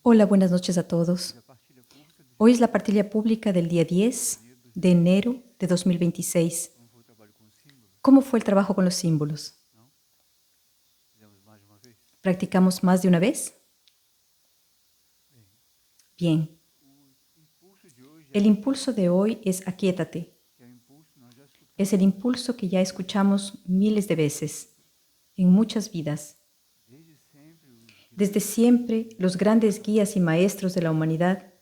Hola, buenas noches a todos. Hoy es la partilha pública del día 10 de enero de 2026. ¿Cómo fue el trabajo con los símbolos? ¿Practicamos más de una vez? Bien. El impulso de hoy es aquíétate. Es el impulso que ya escuchamos miles de veces, en muchas vidas. Desde siempre, los grandes guías y maestros de la humanidad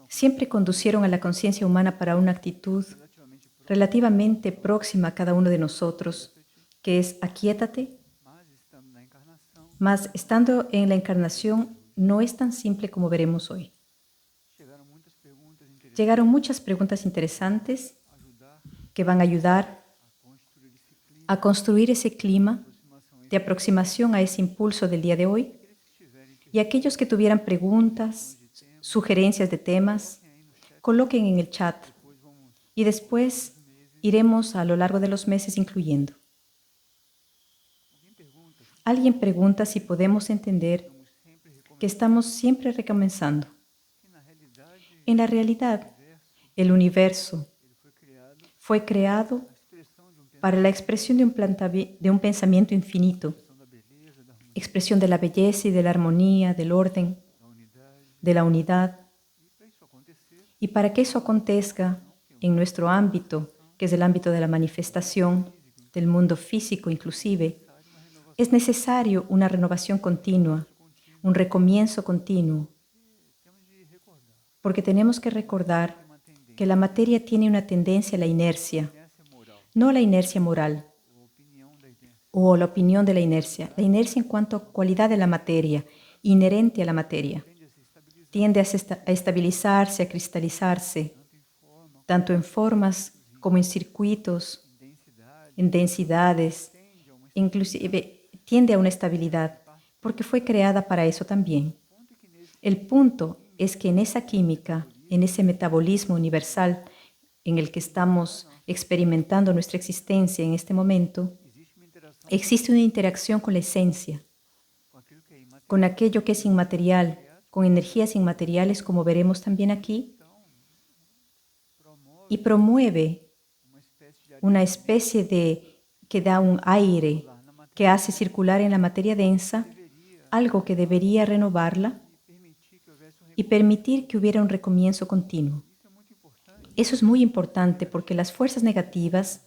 siempre conducieron a la conciencia humana para una actitud relativamente próxima a cada uno de nosotros, que es aquíétate, mas estando en la encarnación no es tan simple como veremos hoy. Llegaron muchas preguntas interesantes que van a ayudar a construir ese clima de aproximación a ese impulso del día de hoy, y aquellos que tuvieran preguntas, sugerencias de temas, coloquen en el chat y después iremos a lo largo de los meses incluyendo. Alguien pregunta si podemos entender que estamos siempre recomenzando. En la realidad, el universo fue creado para la expresión de un pensamiento infinito, expresión de la belleza y de la armonía, del orden, de la unidad. Y para que eso acontezca en nuestro ámbito, que es el ámbito de la manifestación, del mundo físico inclusive, es necesario una renovación continua, un recomienzo continuo, porque tenemos que recordar que la materia tiene una tendencia a la inercia, no la inercia moral o la opinión de la inercia en cuanto a cualidad de la materia, inherente a la materia. Tiende a estabilizarse, a cristalizarse, tanto en formas como en circuitos, en densidades, inclusive tiende a una estabilidad, porque fue creada para eso también. El punto es que en esa química, en ese metabolismo universal en el que estamos experimentando nuestra existencia en este momento, existe una interacción con la esencia, con aquello que es inmaterial, con energías inmateriales, como veremos también aquí, y promueve una especie de que da un aire, que hace circular en la materia densa algo que debería renovarla y permitir que hubiera un recomienzo continuo. Eso es muy importante porque las fuerzas negativas,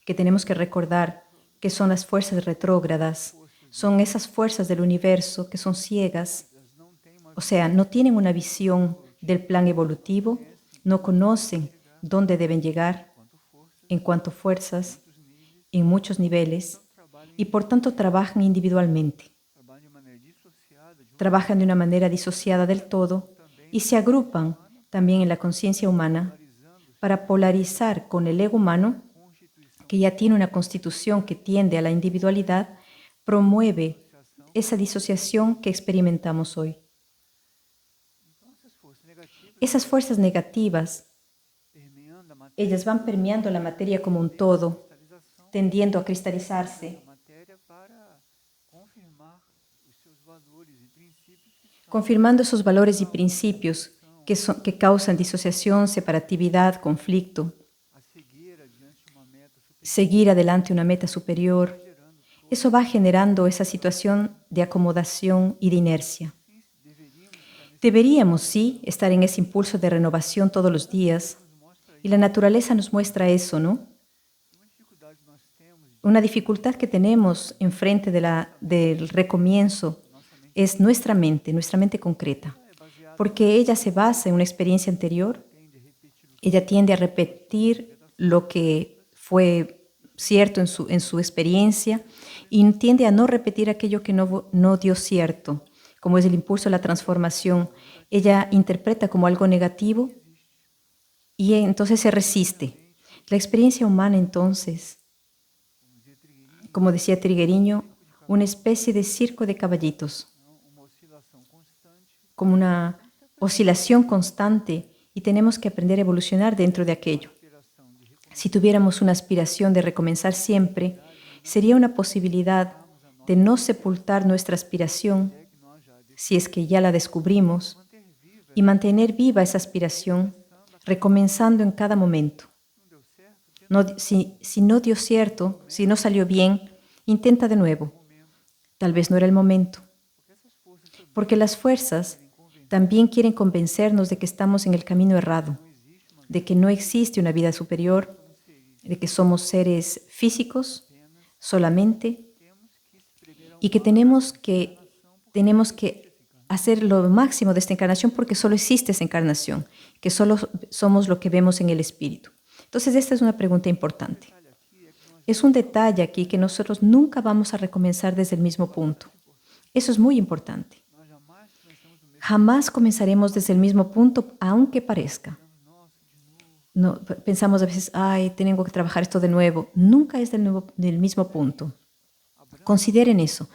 que tenemos que recordar que son las fuerzas retrógradas, son esas fuerzas del universo que son ciegas, o sea, no tienen una visión del plan evolutivo, no conocen dónde deben llegar en cuanto a fuerzas, en muchos niveles, y por tanto trabajan individualmente. Trabajan de una manera disociada del todo y se agrupan también en la conciencia humana para polarizar con el ego humano, que ya tiene una constitución que tiende a la individualidad, promueve esa disociación que experimentamos hoy. Esas fuerzas negativas, ellas van permeando la materia como un todo, tendiendo a cristalizarse, confirmando esos valores y principios que causan disociación, separatividad, conflicto, seguir adelante una meta superior. Eso va generando esa situación de acomodación y de inercia. Deberíamos, sí, estar en ese impulso de renovación todos los días, y la naturaleza nos muestra eso, ¿no? Una dificultad que tenemos enfrente del recomienzo es nuestra mente concreta, porque ella se basa en una experiencia anterior, ella tiende a repetir lo que fue cierto en su experiencia y tiende a no repetir aquello que no dio cierto, como es el impulso a la transformación. Ella interpreta como algo negativo y entonces se resiste. La experiencia humana entonces, como decía Trigueño, una especie de circo de caballitos, como una oscilación constante, y tenemos que aprender a evolucionar dentro de aquello. Si tuviéramos una aspiración de recomenzar siempre, sería una posibilidad de no sepultar nuestra aspiración si es que ya la descubrimos, y mantener viva esa aspiración, recomenzando en cada momento. Si no dio cierto, si no salió bien, intenta de nuevo. Tal vez no era el momento. Porque las fuerzas también quieren convencernos de que estamos en el camino errado, de que no existe una vida superior, de que somos seres físicos solamente y que tenemos que hacer lo máximo de esta encarnación porque solo existe esa encarnación, que solo somos lo que vemos en el espíritu. Entonces, esta es una pregunta importante. Es un detalle aquí que nosotros nunca vamos a recomenzar desde el mismo punto. Eso es muy importante. Jamás comenzaremos desde el mismo punto, aunque parezca. No, pensamos a veces, tengo que trabajar esto de nuevo. Nunca es del mismo punto. Consideren eso.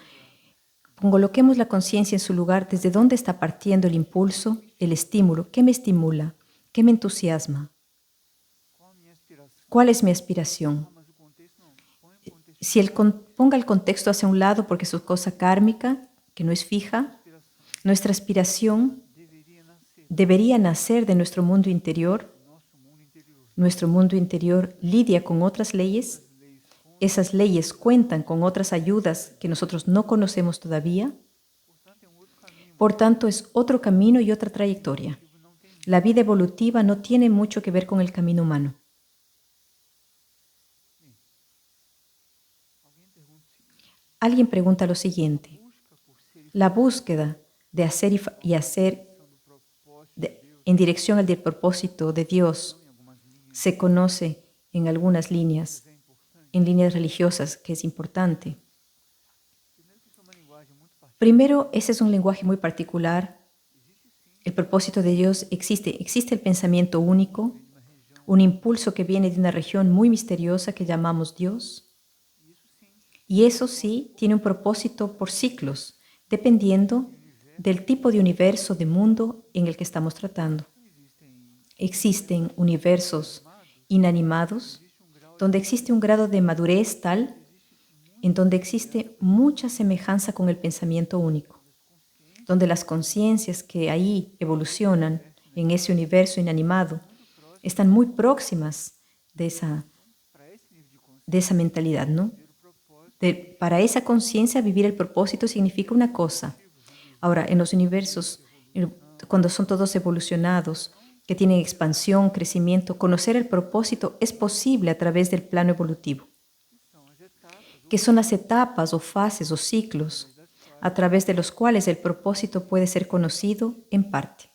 Coloquemos la conciencia en su lugar, desde dónde está partiendo el impulso, el estímulo, qué me estimula, qué me entusiasma, cuál es mi aspiración. Ponga el contexto hacia un lado porque es una cosa kármica, que no es fija, nuestra aspiración debería nacer de nuestro mundo interior. Nuestro mundo interior lidia con otras leyes. Esas leyes cuentan con otras ayudas que nosotros no conocemos todavía. Por tanto, es otro camino y otra trayectoria. La vida evolutiva no tiene mucho que ver con el camino humano. Alguien pregunta lo siguiente. La búsqueda de hacer y hacer en dirección al propósito de Dios se conoce en algunas líneas, en líneas religiosas, que es importante. Primero, ese es un lenguaje muy particular. El propósito de Dios existe. Existe el pensamiento único, un impulso que viene de una región muy misteriosa que llamamos Dios. Y eso sí, tiene un propósito por ciclos, dependiendo del tipo de universo, de mundo en el que estamos tratando. Existen universos inanimados, donde existe un grado de madurez tal, en donde existe mucha semejanza con el pensamiento único, donde las conciencias que ahí evolucionan en ese universo inanimado están muy próximas de esa mentalidad, ¿no? Para esa conciencia, vivir el propósito significa una cosa. Ahora, en los universos, cuando son todos evolucionados, que tienen expansión, crecimiento, conocer el propósito es posible a través del plano evolutivo, que son las etapas o fases o ciclos a través de los cuales el propósito puede ser conocido en parte.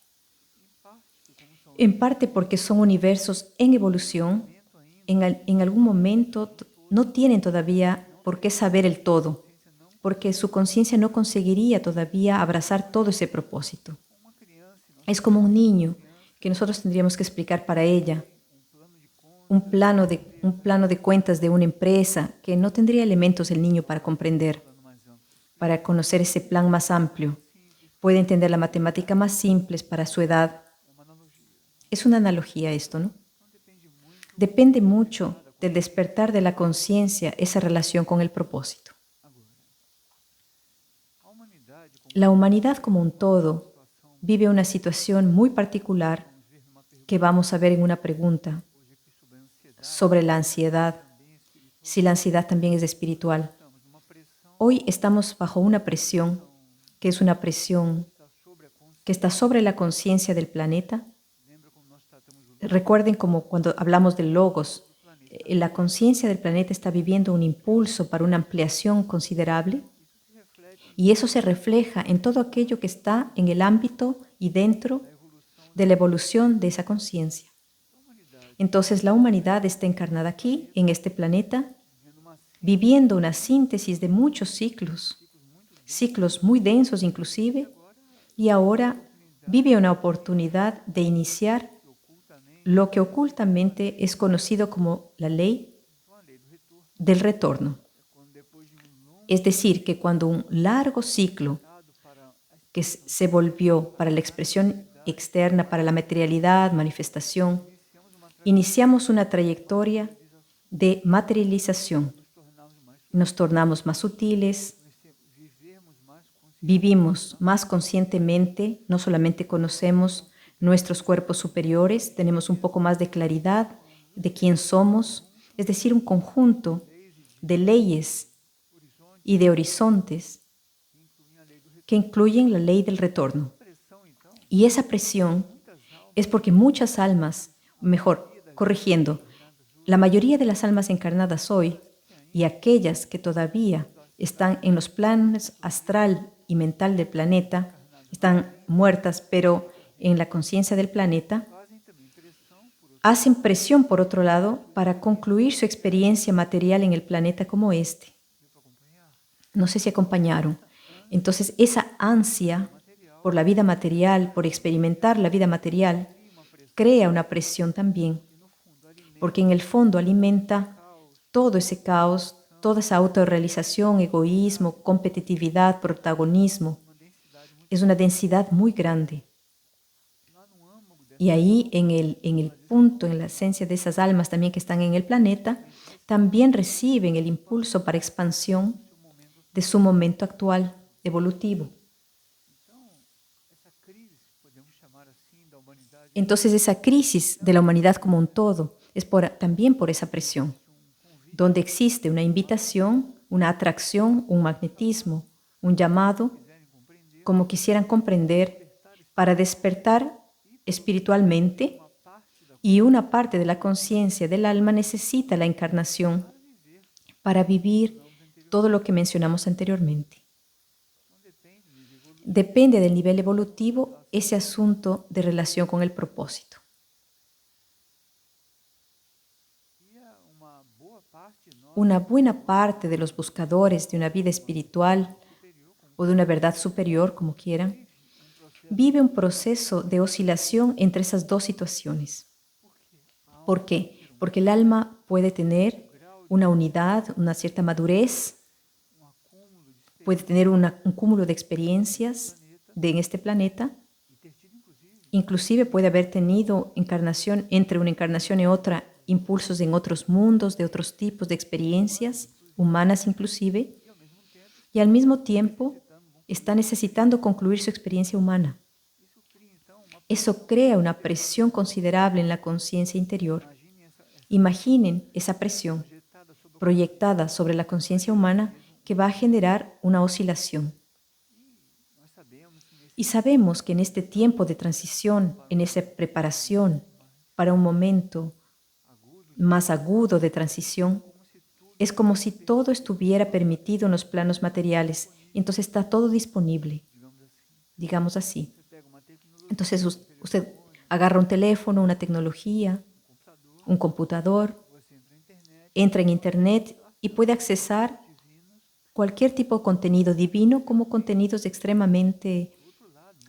En parte porque son universos en evolución, en algún momento no tienen todavía por qué saber el todo, porque su conciencia no conseguiría todavía abrazar todo ese propósito. Es como un niño que nosotros tendríamos que explicar para ella un plano de cuentas de una empresa que no tendría elementos el niño para comprender, para conocer ese plan más amplio. Puede entender la matemática más simple para su edad. Es una analogía esto, ¿no? Depende mucho del despertar de la conciencia esa relación con el propósito. La humanidad como un todo vive una situación muy particular que vamos a ver en una pregunta sobre la ansiedad, si la ansiedad también es espiritual. Hoy estamos bajo una presión que es una presión que está sobre la conciencia del planeta. Recuerden como cuando hablamos del logos, la conciencia del planeta está viviendo un impulso para una ampliación considerable y eso se refleja en todo aquello que está en el ámbito y dentro de la evolución de esa conciencia. Entonces la humanidad está encarnada aquí, en este planeta, viviendo una síntesis de muchos ciclos muy densos inclusive, y ahora vive una oportunidad de iniciar lo que ocultamente es conocido como la ley del retorno. Es decir, que cuando un largo ciclo que se volvió para la expresión externa, para la materialidad, manifestación, iniciamos una trayectoria de materialización. Nos tornamos más sutiles, vivimos más conscientemente, no solamente conocemos nuestros cuerpos superiores, tenemos un poco más de claridad de quién somos, es decir, un conjunto de leyes y de horizontes que incluyen la ley del retorno. Y esa presión es porque muchas almas, mejor, corrigiendo, la mayoría de las almas encarnadas hoy y aquellas que todavía están en los planos astral y mental del planeta, están muertas, pero en la conciencia del planeta, hacen presión, por otro lado, para concluir su experiencia material en el planeta como este. No sé si acompañaron. Entonces, esa ansia por la vida material, por experimentar la vida material, crea una presión también, porque en el fondo alimenta todo ese caos, toda esa autorrealización, egoísmo, competitividad, protagonismo. Es una densidad muy grande. Y ahí, en el punto, en la esencia de esas almas también que están en el planeta, también reciben el impulso para expansión de su momento actual, evolutivo. Entonces, esa crisis de la humanidad como un todo es también por esa presión, donde existe una invitación, una atracción, un magnetismo, un llamado, como quisieran comprender, para despertar espiritualmente, y una parte de la conciencia del alma necesita la encarnación para vivir todo lo que mencionamos anteriormente. Depende del nivel evolutivo ese asunto de relación con el propósito. Una buena parte de los buscadores de una vida espiritual o de una verdad superior, como quieran, vive un proceso de oscilación entre esas dos situaciones. ¿Por qué? Porque el alma puede tener una unidad, una cierta madurez, puede tener un cúmulo de experiencias en este planeta, inclusive puede haber tenido encarnación, entre una encarnación y otra, impulsos en otros mundos, de otros tipos de experiencias, humanas inclusive, y al mismo tiempo está necesitando concluir su experiencia humana. Eso crea una presión considerable en la conciencia interior. Imaginen esa presión proyectada sobre la conciencia humana que va a generar una oscilación. Y sabemos que en este tiempo de transición, en esa preparación para un momento más agudo de transición, es como si todo estuviera permitido en los planos materiales. Entonces está todo disponible, digamos así. Entonces usted agarra un teléfono, una tecnología, un computador, entra en Internet y puede accesar cualquier tipo de contenido divino como contenidos extremadamente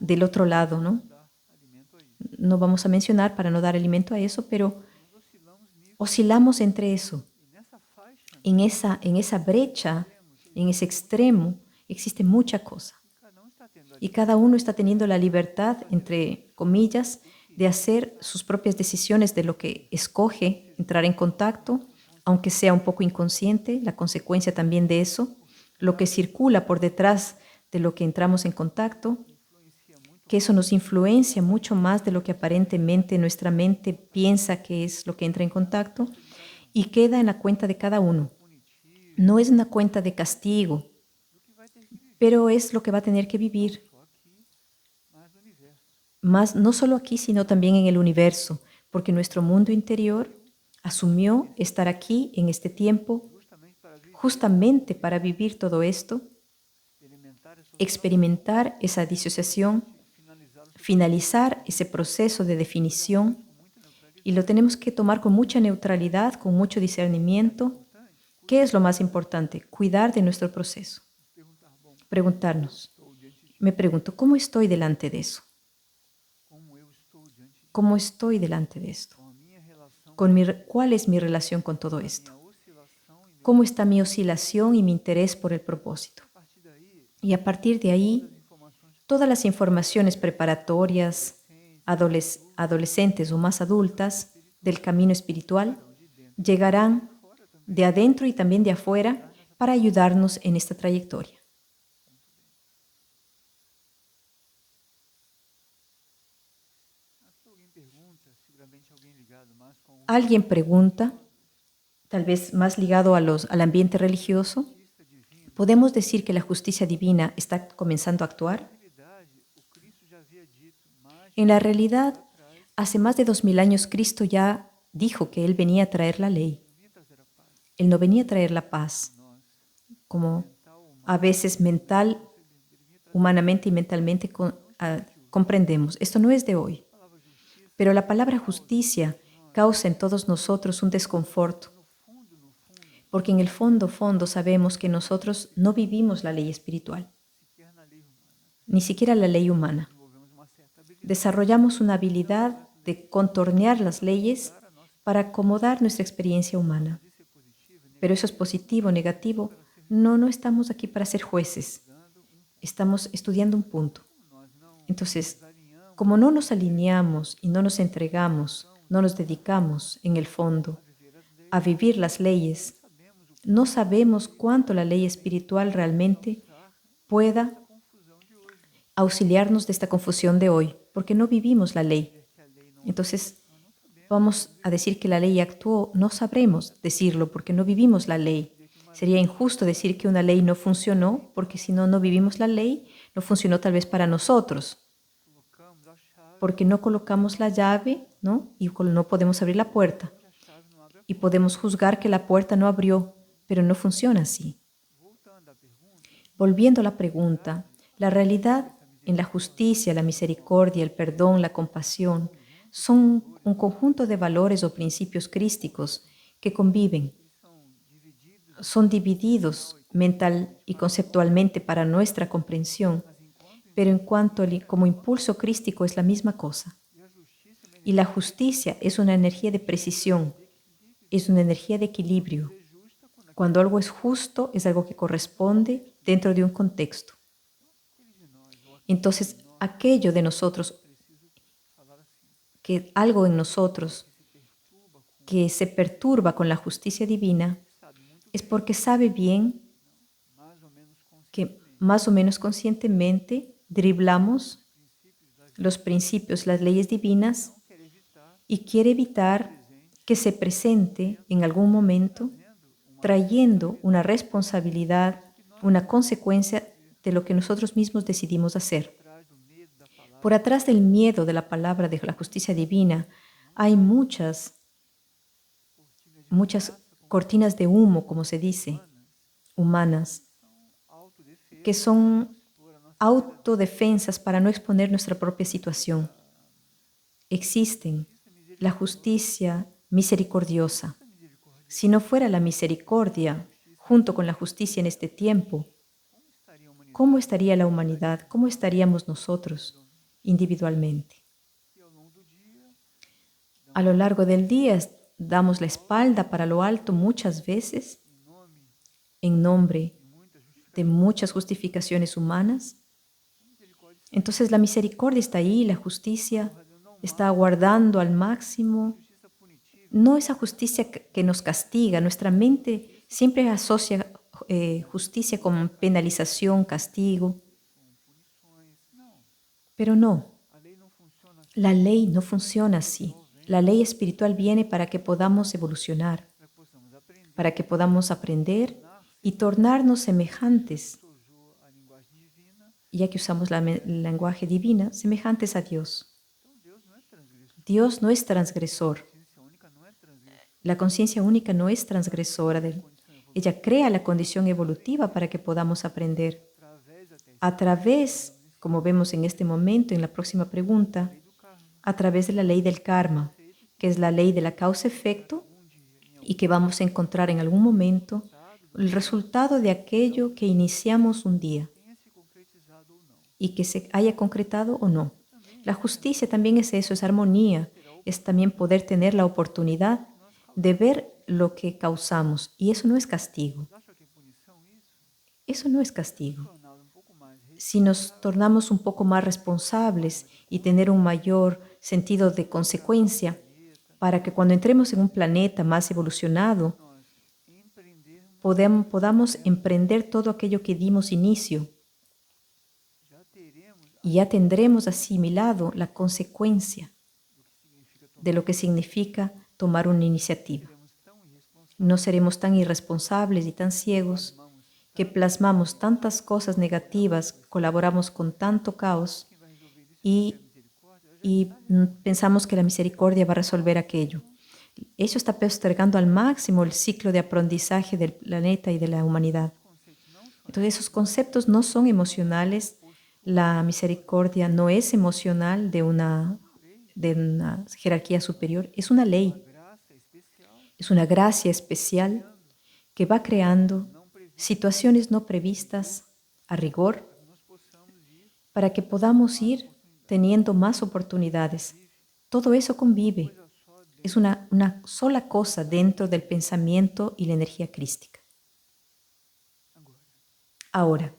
del otro lado, ¿no? No vamos a mencionar para no dar alimento a eso, pero oscilamos entre eso. En esa brecha, en ese extremo, existe mucha cosa. Y cada uno está teniendo la libertad, entre comillas, de hacer sus propias decisiones de lo que escoge entrar en contacto, aunque sea un poco inconsciente, la consecuencia también de eso, lo que circula por detrás de lo que entramos en contacto, que eso nos influencia mucho más de lo que aparentemente nuestra mente piensa que es lo que entra en contacto, y queda en la cuenta de cada uno. No es una cuenta de castigo, pero es lo que va a tener que vivir. Más, no solo aquí, sino también en el universo, porque nuestro mundo interior asumió estar aquí en este tiempo justamente para vivir todo esto, experimentar esa disociación, finalizar ese proceso de definición, y lo tenemos que tomar con mucha neutralidad, con mucho discernimiento. ¿Qué es lo más importante? Cuidar de nuestro proceso. Preguntarnos. Me pregunto, ¿cómo estoy delante de eso? ¿Cómo estoy delante de esto? ¿Cuál es mi relación con todo esto? ¿Cómo está mi oscilación y mi interés por el propósito? Y a partir de ahí, todas las informaciones preparatorias, adolescentes o más adultas del camino espiritual llegarán de adentro y también de afuera para ayudarnos en esta trayectoria. Alguien pregunta, tal vez más ligado al ambiente religioso, ¿podemos decir que la justicia divina está comenzando a actuar? En la realidad, hace más de 2000 años Cristo ya dijo que Él venía a traer la ley. Él no venía a traer la paz, como a veces humanamente y mentalmente comprendemos. Esto no es de hoy. Pero la palabra justicia causa en todos nosotros un desconforto, porque en el fondo sabemos que nosotros no vivimos la ley espiritual, ni siquiera la ley humana. Desarrollamos una habilidad de contornear las leyes para acomodar nuestra experiencia humana. Pero eso es positivo o negativo. No estamos aquí para ser jueces. Estamos estudiando un punto. Entonces, como no nos alineamos y no nos entregamos, no nos dedicamos, en el fondo, a vivir las leyes, no sabemos cuánto la ley espiritual realmente pueda auxiliarnos de esta confusión de hoy, porque no vivimos la ley. Entonces, vamos a decir que la ley actuó, no sabremos decirlo porque no vivimos la ley. Sería injusto decir que una ley no funcionó, porque si no vivimos la ley, no funcionó tal vez para nosotros, porque no colocamos la llave, ¿no? Y no podemos abrir la puerta. Y podemos juzgar que la puerta no abrió, pero no funciona así. Volviendo a la pregunta, la realidad en la justicia, la misericordia, el perdón, la compasión, son un conjunto de valores o principios crísticos que conviven. Son divididos mental y conceptualmente para nuestra comprensión, pero en cuanto como impulso crístico es la misma cosa. Y la justicia es una energía de precisión, es una energía de equilibrio. Cuando algo es justo, es algo que corresponde dentro de un contexto. Entonces, aquello de nosotros, que algo en nosotros que se perturba con la justicia divina, es porque sabe bien que más o menos conscientemente driblamos los principios, las leyes divinas y quiere evitar que se presente en algún momento trayendo una responsabilidad, una consecuencia de lo que nosotros mismos decidimos hacer. Por atrás del miedo de la palabra de la justicia divina hay muchas cortinas de humo, como se dice, humanas, que son autodefensas para no exponer nuestra propia situación. Existen la justicia misericordiosa. Si no fuera la misericordia, junto con la justicia en este tiempo, ¿cómo estaría la humanidad? ¿Cómo estaríamos nosotros individualmente? A lo largo del día damos la espalda para lo alto muchas veces en nombre de muchas justificaciones humanas. Entonces la misericordia está ahí, la justicia está aguardando al máximo. No esa justicia que nos castiga. Nuestra mente siempre asocia justicia con penalización, castigo. Pero no, la ley no funciona así. La ley espiritual viene para que podamos evolucionar, para que podamos aprender y tornarnos semejantes, ya que usamos el lenguaje divino, semejantes a Dios. Dios no es transgresor. La conciencia única no es transgresora. Ella crea la condición evolutiva para que podamos aprender. A través, como vemos en este momento, en la próxima pregunta, a través de la ley del karma, que es la ley de la causa-efecto y que vamos a encontrar en algún momento el resultado de aquello que iniciamos un día y que se haya concretado o no. La justicia también es eso, es armonía, es también poder tener la oportunidad de ver lo que causamos. Y eso no es castigo. Eso no es castigo. Si nos tornamos un poco más responsables y tener un mayor sentido de consecuencia, para que cuando entremos en un planeta más evolucionado, podamos emprender todo aquello que dimos inicio y ya tendremos asimilado la consecuencia de lo que significa tomar una iniciativa. No seremos tan irresponsables y tan ciegos que plasmamos tantas cosas negativas, colaboramos con tanto caos y pensamos que la misericordia va a resolver aquello. Eso está postergando al máximo el ciclo de aprendizaje del planeta y de la humanidad. Entonces, esos conceptos no son emocionales. La misericordia no es emocional de una jerarquía superior. Es una ley, es una gracia especial que va creando situaciones no previstas a rigor para que podamos ir teniendo más oportunidades. Todo eso convive. Es una sola cosa dentro del pensamiento y la energía crística. Ahora,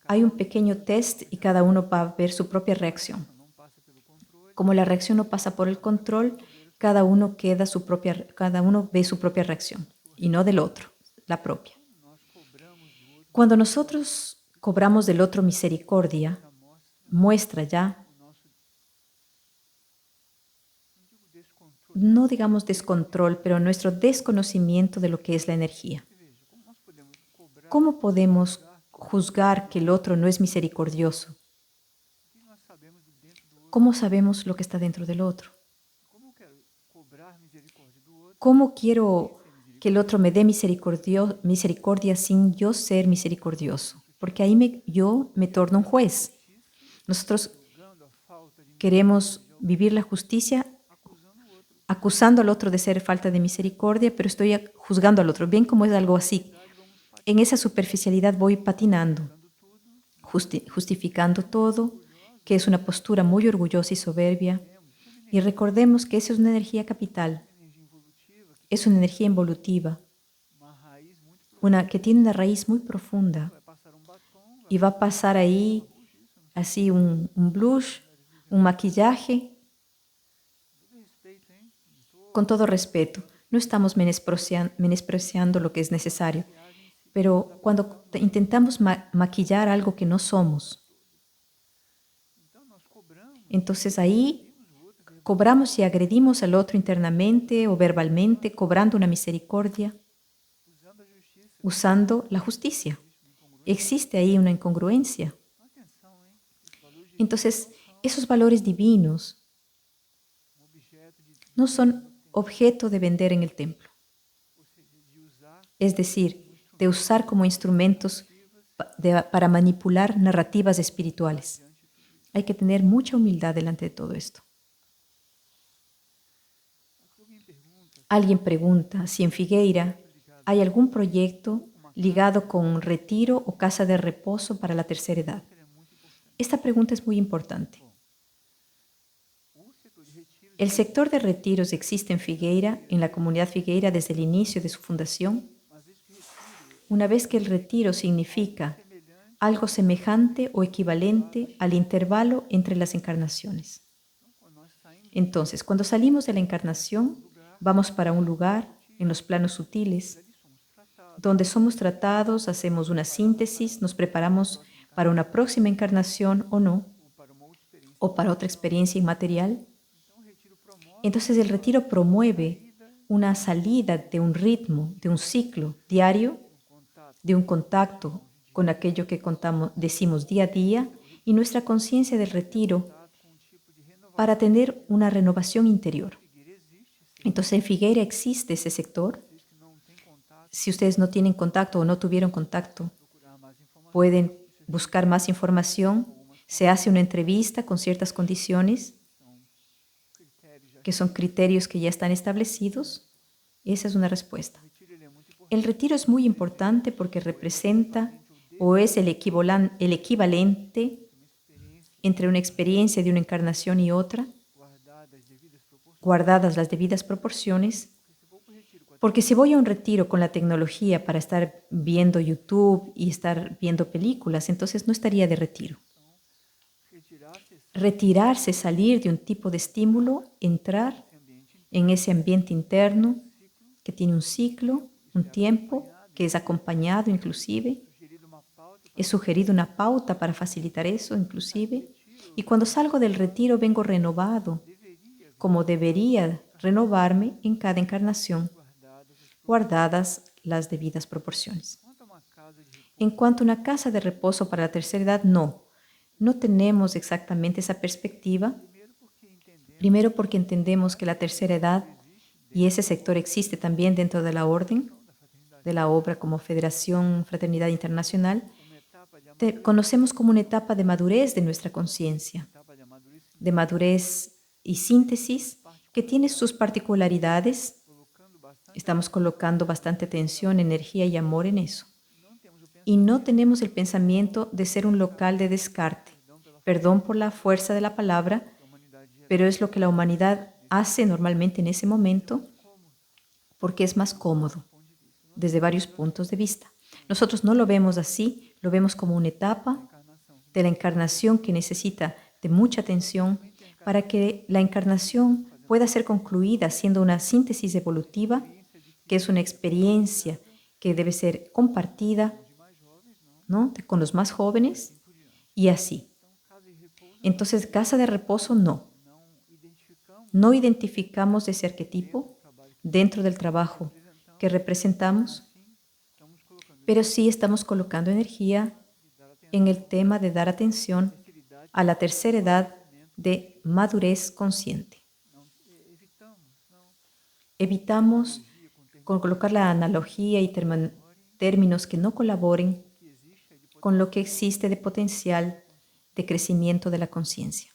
hay un pequeño test y cada uno va a ver su propia reacción. Como la reacción no pasa por el control, cada uno ve su propia reacción y no del otro, la propia. Cuando nosotros cobramos del otro misericordia, muestra ya, no digamos descontrol, pero nuestro desconocimiento de lo que es la energía. ¿Cómo podemos juzgar que el otro no es misericordioso? ¿Cómo sabemos lo que está dentro del otro? ¿Cómo quiero que el otro me dé misericordia sin yo ser misericordioso? Porque ahí yo me torno un juez. Nosotros queremos vivir la justicia acusando al otro de ser falta de misericordia, pero estoy juzgando al otro. ¿Ven cómo es algo así? En esa superficialidad voy patinando, justificando todo, que es una postura muy orgullosa y soberbia. Y recordemos que esa es una energía capital, es una energía involutiva, que tiene una raíz muy profunda y va a pasar ahí así un blush, un maquillaje, con todo respeto. No estamos menospreciando lo que es necesario, pero cuando intentamos maquillar algo que no somos, entonces ahí cobramos y agredimos al otro internamente o verbalmente, cobrando una misericordia, usando la justicia. Existe ahí una incongruencia. Entonces, esos valores divinos no son objeto de vender en el templo. Es decir, de usar como instrumentos para manipular narrativas espirituales. Hay que tener mucha humildad delante de todo esto. Alguien pregunta si en Figueira hay algún proyecto ligado con retiro o casa de reposo para la tercera edad. Esta pregunta es muy importante. El sector de retiros existe en Figueira, en la comunidad Figueira, desde el inicio de su fundación. Una vez que el retiro significa algo semejante o equivalente al intervalo entre las encarnaciones. Entonces, cuando salimos de la encarnación, vamos para un lugar en los planos sutiles, donde somos tratados, hacemos una síntesis, nos preparamos para una próxima encarnación o no, o para otra experiencia inmaterial. Entonces el retiro promueve una salida de un ritmo, de un ciclo diario, de un contacto con aquello que decimos día a día y nuestra conciencia del retiro para tener una renovación interior. Entonces en Figueira existe ese sector. Si ustedes no tienen contacto o no tuvieron contacto, pueden buscar más información. Se hace una entrevista con ciertas condiciones, que son criterios que ya están establecidos. Esa es una respuesta. El retiro es muy importante porque representa o es el equivalente entre una experiencia de una encarnación y otra, guardadas las debidas proporciones, porque si voy a un retiro con la tecnología para estar viendo YouTube y estar viendo películas, entonces no estaría de retiro. Retirarse, salir de un tipo de estímulo, entrar en ese ambiente interno que tiene un ciclo, un tiempo, que es acompañado inclusive. He sugerido una pauta para facilitar eso inclusive. Y cuando salgo del retiro vengo renovado, como debería renovarme en cada encarnación, guardadas las debidas proporciones. En cuanto a una casa de reposo para la tercera edad, no tenemos exactamente esa perspectiva. Primero porque entendemos que la tercera edad y ese sector existe también dentro de la orden, de la obra como Federación Fraternidad Internacional. Conocemos como una etapa de madurez de nuestra conciencia, de madurez y síntesis que tiene sus particularidades. Estamos colocando bastante atención, energía y amor en eso. Y no tenemos el pensamiento de ser un local de descarte. Perdón por la fuerza de la palabra, pero es lo que la humanidad hace normalmente en ese momento porque es más cómodo desde varios puntos de vista. Nosotros no lo vemos así, lo vemos como una etapa de la encarnación que necesita de mucha atención para que la encarnación pueda ser concluida siendo una síntesis evolutiva, que es una experiencia que debe ser compartida, ¿no?, con los más jóvenes y así. Entonces, casa de reposo no identificamos ese arquetipo dentro del trabajo que representamos, pero sí estamos colocando energía en el tema de dar atención a la tercera edad de madurez consciente. Evitamos colocar la analogía y términos que no colaboren con lo que existe de potencial de crecimiento de la conciencia.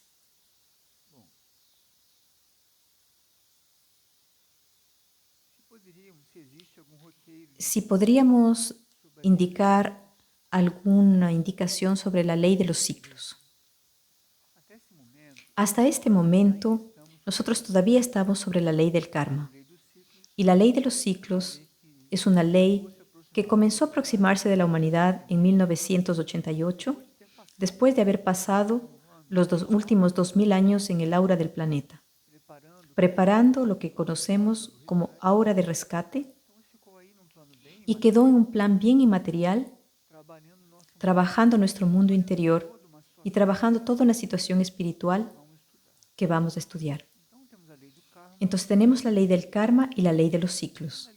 Si podríamos indicar alguna indicación sobre la ley de los ciclos. Hasta este momento, nosotros todavía estamos sobre la ley del karma. Y la ley de los ciclos es una ley que comenzó a aproximarse de la humanidad en 1988, después de haber pasado los últimos 2000 años en el aura del planeta, preparando lo que conocemos como aura de rescate, y quedó en un plan bien inmaterial, trabajando nuestro mundo interior y trabajando toda una situación espiritual que vamos a estudiar. Entonces tenemos la ley del karma y la ley de los ciclos.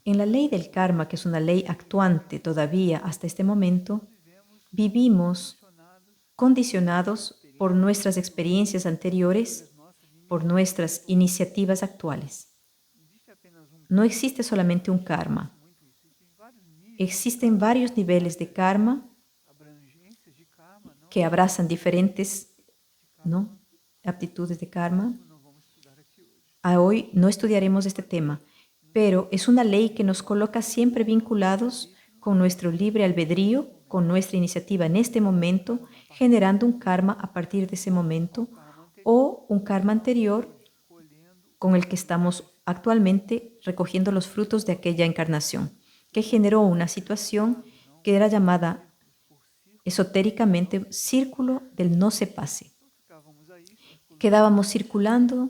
En la ley del karma, que es una ley actuante todavía hasta este momento, vivimos condicionados por nuestras experiencias anteriores, por nuestras iniciativas actuales. No existe solamente un karma. Existen varios niveles de karma que abrazan diferentes, ¿no?, aptitudes de karma. Hoy no estudiaremos este tema, pero es una ley que nos coloca siempre vinculados con nuestro libre albedrío, con nuestra iniciativa en este momento, generando un karma a partir de ese momento o un karma anterior con el que estamos actualmente recogiendo los frutos de aquella encarnación, que generó una situación que era llamada esotéricamente círculo del no se pase. Quedábamos circulando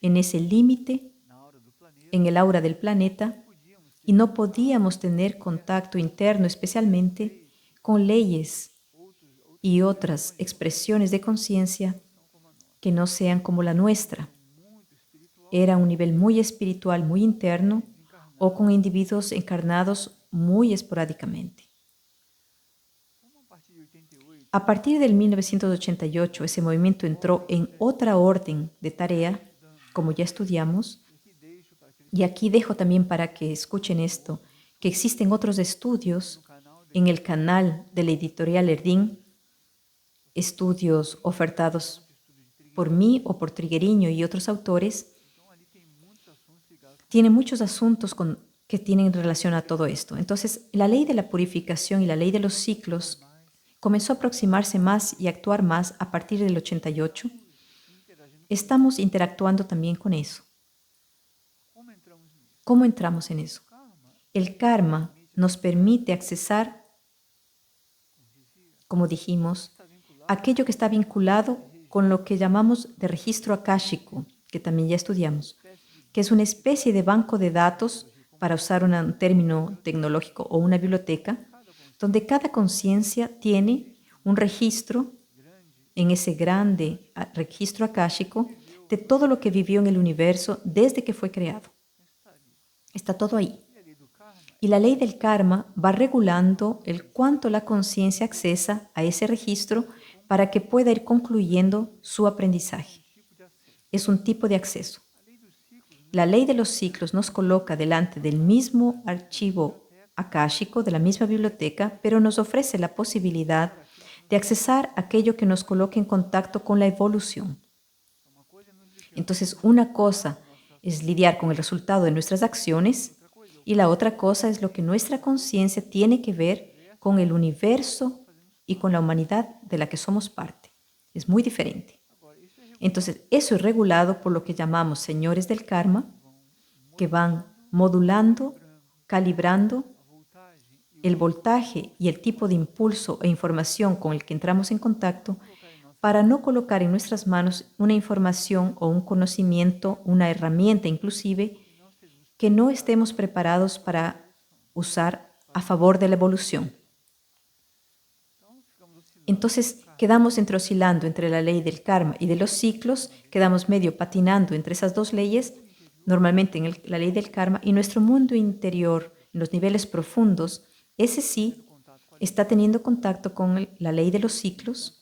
en ese límite, en el aura del planeta, y no podíamos tener contacto interno, especialmente con leyes y otras expresiones de conciencia que no sean como la nuestra. Era un nivel muy espiritual, muy interno, o con individuos encarnados muy esporádicamente. A partir del 1988, ese movimiento entró en otra orden de tarea, como ya estudiamos, y aquí dejo también para que escuchen esto, que existen otros estudios en el canal de la editorial Erdin, estudios ofertados por mí o por Trigueriño y otros autores. Tiene muchos asuntos que tienen relación a todo esto. Entonces, la ley de la purificación y la ley de los ciclos comenzó a aproximarse más y a actuar más a partir del 88. Estamos interactuando también con eso. ¿Cómo entramos en eso? El karma nos permite accesar, como dijimos, aquello que está vinculado con lo que llamamos de registro akáshico, que también ya estudiamos, que es una especie de banco de datos, para usar un término tecnológico, o una biblioteca, donde cada conciencia tiene un registro en ese grande registro akáshico de todo lo que vivió en el universo desde que fue creado. Está todo ahí. Y la ley del karma va regulando el cuánto la conciencia accesa a ese registro para que pueda ir concluyendo su aprendizaje. Es un tipo de acceso. La ley de los ciclos nos coloca delante del mismo archivo akáshico, de la misma biblioteca, pero nos ofrece la posibilidad de accesar aquello que nos coloque en contacto con la evolución. Entonces, una cosa es lidiar con el resultado de nuestras acciones y la otra cosa es lo que nuestra conciencia tiene que ver con el universo y con la humanidad de la que somos parte. Es muy diferente. Entonces, eso es regulado por lo que llamamos señores del karma, que van modulando, calibrando el voltaje y el tipo de impulso e información con el que entramos en contacto para no colocar en nuestras manos una información o un conocimiento, una herramienta inclusive, que no estemos preparados para usar a favor de la evolución. Entonces quedamos oscilando entre la ley del karma y de los ciclos, quedamos medio patinando entre esas dos leyes, normalmente en la ley del karma, y nuestro mundo interior, en los niveles profundos, ese sí está teniendo contacto con la ley de los ciclos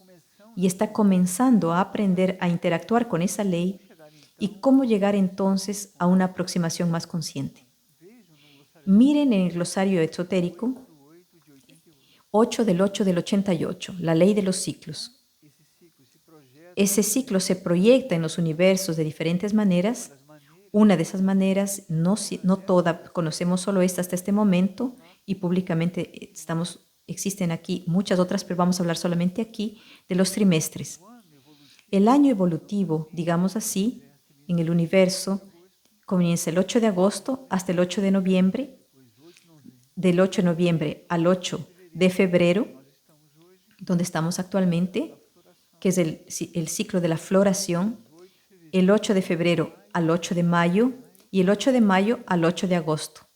y está comenzando a aprender a interactuar con esa ley y cómo llegar entonces a una aproximación más consciente. Miren en el glosario esotérico 8 del 88, la ley de los ciclos. Ese ciclo se proyecta en los universos de diferentes maneras. Una de esas maneras, no toda, conocemos solo esta hasta este momento y públicamente existen aquí muchas otras, pero vamos a hablar solamente aquí de los trimestres. El año evolutivo, digamos así, en el universo comienza el 8 de agosto hasta el 8 de noviembre, del 8 de noviembre al 8 de febrero, donde estamos actualmente, que es el ciclo de la floración, el 8 de febrero al 8 de mayo y el 8 de mayo al 8 de agosto,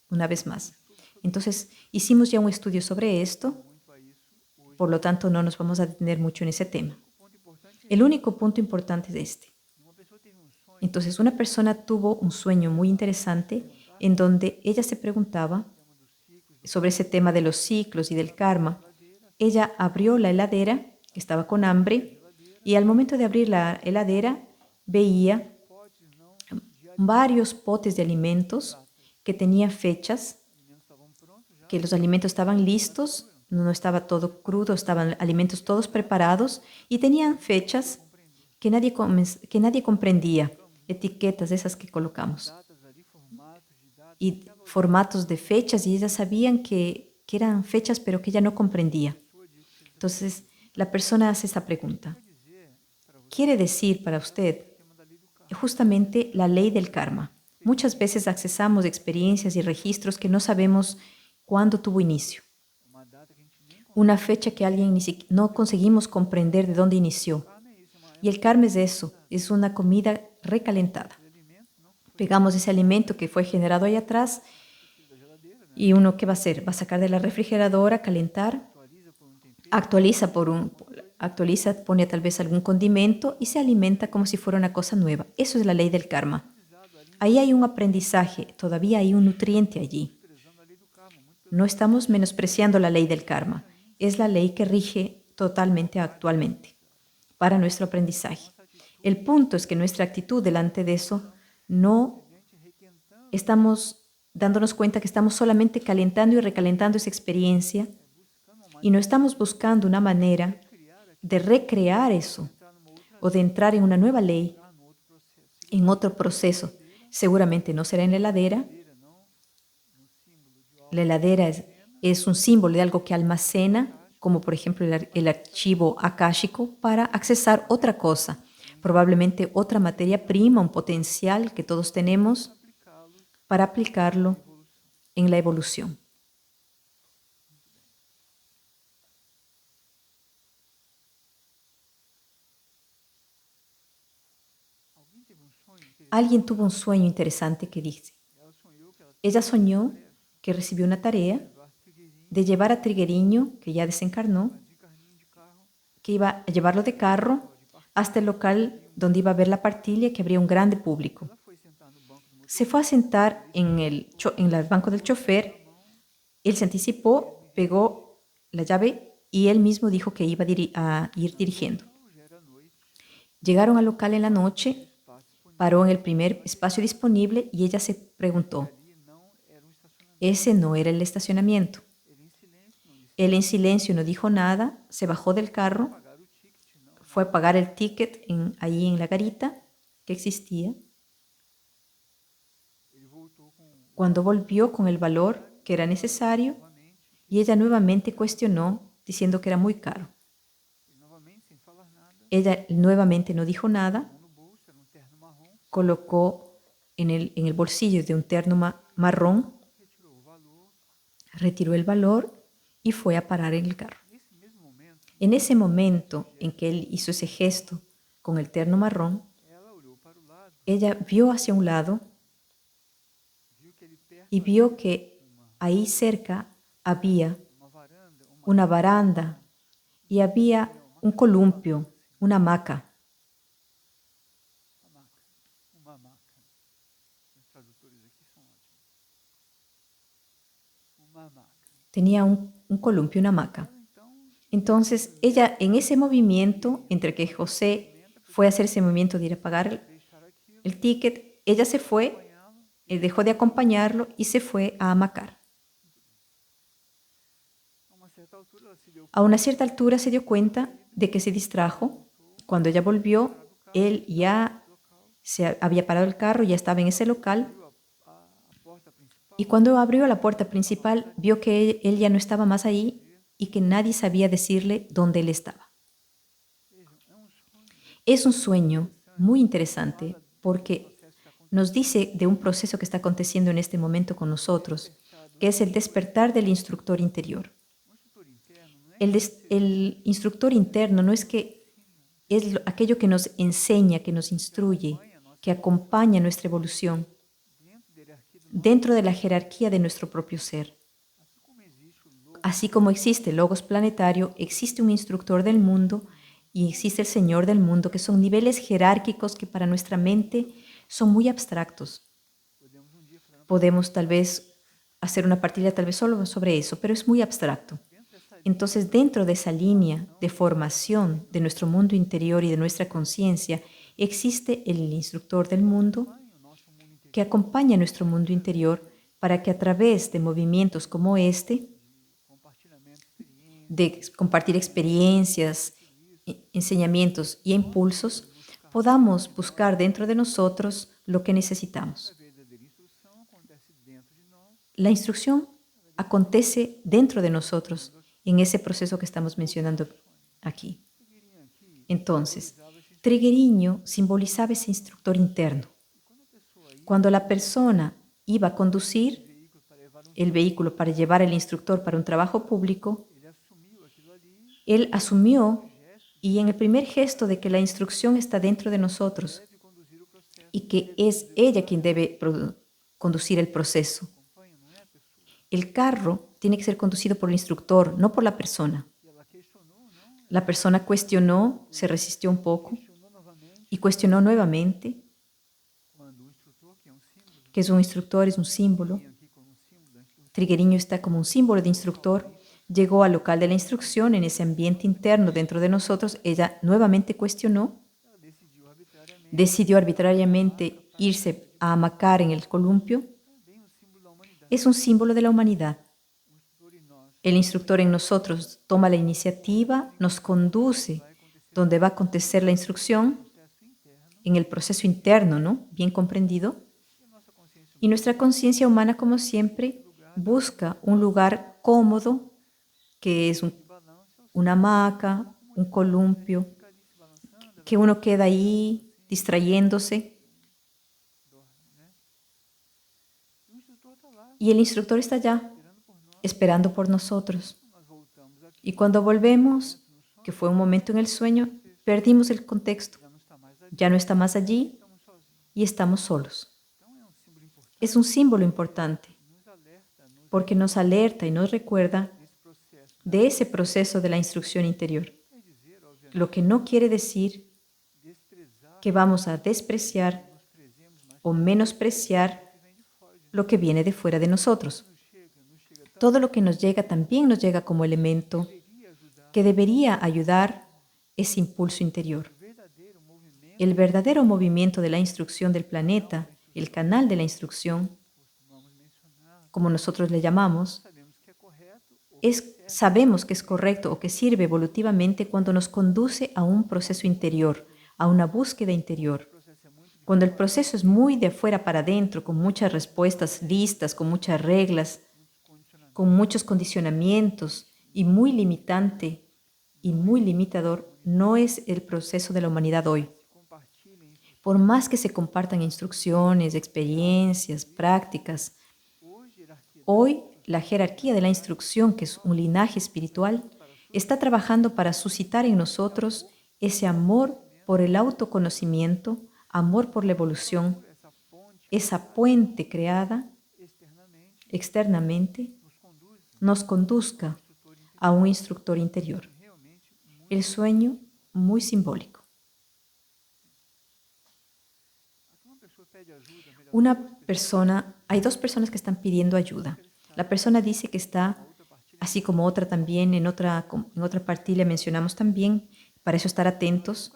una vez más. Entonces, hicimos ya un estudio sobre esto, por lo tanto no nos vamos a detener mucho en ese tema. El único punto importante es este. Entonces, una persona tuvo un sueño muy interesante en donde ella se preguntaba sobre ese tema de los ciclos y del karma. Ella abrió la heladera, que estaba con hambre, y al momento de abrir la heladera veía varios potes de alimentos que tenían fechas, que los alimentos estaban listos, no estaba todo crudo, estaban alimentos todos preparados y tenían fechas que nadie comprendía, etiquetas esas que colocamos y formatos de fechas, y ellas sabían que eran fechas pero que ella no comprendía. Entonces la persona hace esta pregunta: ¿quiere decir para usted justamente la ley del karma? Muchas veces accesamos experiencias y registros que no sabemos cuándo tuvo inicio. Una fecha que no conseguimos comprender de dónde inició. Y el karma es eso, es una comida recalentada. Pegamos ese alimento que fue generado ahí atrás y uno, ¿qué va a hacer? Va a sacar de la refrigeradora, calentar, actualiza, pone tal vez algún condimento y se alimenta como si fuera una cosa nueva. Eso es la ley del karma. Ahí hay un aprendizaje, todavía hay un nutriente allí. No estamos menospreciando la ley del karma. Es la ley que rige totalmente actualmente para nuestro aprendizaje. El punto es que nuestra actitud delante de eso no estamos dándonos cuenta que estamos solamente calentando y recalentando esa experiencia y no estamos buscando una manera de recrear eso o de entrar en una nueva ley, en otro proceso. Seguramente no será en la heladera. La heladera es un símbolo de algo que almacena, como por ejemplo el archivo akáshico, para accesar otra cosa, probablemente otra materia prima, un potencial que todos tenemos para aplicarlo en la evolución. Alguien tuvo un sueño interesante que dice, ella soñó que recibió una tarea de llevar a Trigueriño, que ya desencarnó, que iba a llevarlo de carro hasta el local donde iba a ver la partilla, que habría un grande público. Se fue a sentar en el banco del chofer, él se anticipó, pegó la llave y él mismo dijo que iba a ir dirigiendo. Llegaron al local en la noche, paró en el primer espacio disponible y ella se preguntó, ese no era el estacionamiento. Él en silencio no dijo nada, se bajó del carro, fue a pagar el ticket ahí en la garita que existía. Cuando volvió con el valor que era necesario, y ella nuevamente cuestionó, diciendo que era muy caro. Ella nuevamente no dijo nada, colocó en el bolsillo de un terno marrón, retiró el valor y fue a parar en el carro. En ese momento en que él hizo ese gesto con el terno marrón, ella vio hacia un lado y vio que ahí cerca había una baranda y había un columpio, una hamaca. Tenía un columpio, una hamaca. Entonces, ella en ese movimiento, entre que José fue a hacer ese movimiento de ir a pagar el ticket, ella se fue, él dejó de acompañarlo y se fue a hamacar. A una cierta altura se dio cuenta de que se distrajo. Cuando ella volvió, él ya se había parado el carro, ya estaba en ese local. Y cuando abrió la puerta principal, vio que él ya no estaba más ahí y que nadie sabía decirle dónde él estaba. Es un sueño muy interesante porque nos dice de un proceso que está aconteciendo en este momento con nosotros, que es el despertar del instructor interior. El instructor interno no es que es aquello que nos enseña, que nos instruye, que acompaña nuestra evolución dentro de la jerarquía de nuestro propio ser. Así como existe el Logos planetario, existe un instructor del mundo y existe el Señor del mundo, que son niveles jerárquicos que para nuestra mente son muy abstractos. Podemos tal vez hacer una partida tal vez solo sobre eso, pero es muy abstracto. Entonces, dentro de esa línea de formación de nuestro mundo interior y de nuestra conciencia, existe el instructor del mundo que acompaña nuestro mundo interior para que a través de movimientos como este, de compartir experiencias, enseñamientos y impulsos, podamos buscar dentro de nosotros lo que necesitamos. La instrucción acontece dentro de nosotros en ese proceso que estamos mencionando aquí. Entonces, Trigueño simbolizaba ese instructor interno. Cuando la persona iba a conducir el vehículo para llevar al instructor para un trabajo público, él asumió y en el primer gesto de que la instrucción está dentro de nosotros y que es ella quien debe conducir el proceso. El carro tiene que ser conducido por el instructor, no por la persona. La persona cuestionó, se resistió un poco y cuestionó nuevamente, que es un instructor, es un símbolo. Trigueño está como un símbolo de instructor. Llegó al local de la instrucción, en ese ambiente interno dentro de nosotros. Ella nuevamente cuestionó, decidió arbitrariamente irse a hamacar en el columpio. Es un símbolo de la humanidad. El instructor en nosotros toma la iniciativa, nos conduce donde va a acontecer la instrucción, en el proceso interno, ¿no? Bien comprendido. Y nuestra conciencia humana, como siempre, busca un lugar cómodo, que es una hamaca, un columpio, que uno queda ahí distrayéndose. Y el instructor está allá, esperando por nosotros. Y cuando volvemos, que fue un momento en el sueño, perdimos el contexto. Ya no está más allí y estamos solos. Es un símbolo importante porque nos alerta y nos recuerda de ese proceso de la instrucción interior. Lo que no quiere decir que vamos a despreciar o menospreciar lo que viene de fuera de nosotros. Todo lo que nos llega también nos llega como elemento que debería ayudar ese impulso interior. El verdadero movimiento de la instrucción del planeta, el canal de la instrucción, como nosotros le llamamos, sabemos que es correcto o que sirve evolutivamente cuando nos conduce a un proceso interior, a una búsqueda interior. Cuando el proceso es muy de afuera para adentro, con muchas respuestas listas, con muchas reglas, con muchos condicionamientos y muy limitante y muy limitador, no es el proceso de la humanidad hoy. Por más que se compartan instrucciones, experiencias, prácticas, hoy la jerarquía de la instrucción, que es un linaje espiritual, está trabajando para suscitar en nosotros ese amor por el autoconocimiento, amor por la evolución, esa puente creada externamente nos conduzca a un instructor interior. El sueño muy simbólico. Hay dos personas que están pidiendo ayuda. La persona dice que está, así como otra también, en otra partida mencionamos también, para eso estar atentos,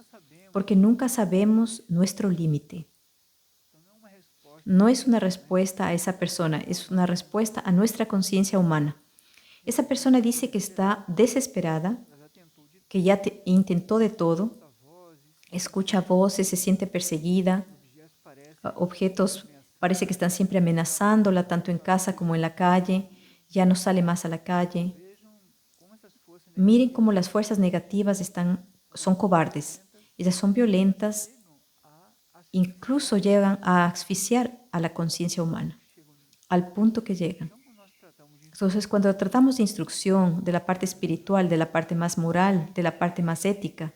porque nunca sabemos nuestro límite. No es una respuesta a esa persona, es una respuesta a nuestra conciencia humana. Esa persona dice que está desesperada, que ya intentó de todo, escucha voces, se siente perseguida, objetos parece que están siempre amenazándola, tanto en casa como en la calle, ya no sale más a la calle. Miren cómo las fuerzas negativas son cobardes, ellas son violentas, incluso llegan a asfixiar a la conciencia humana, al punto que llegan. Entonces, cuando tratamos de instrucción, de la parte espiritual, de la parte más moral, de la parte más ética,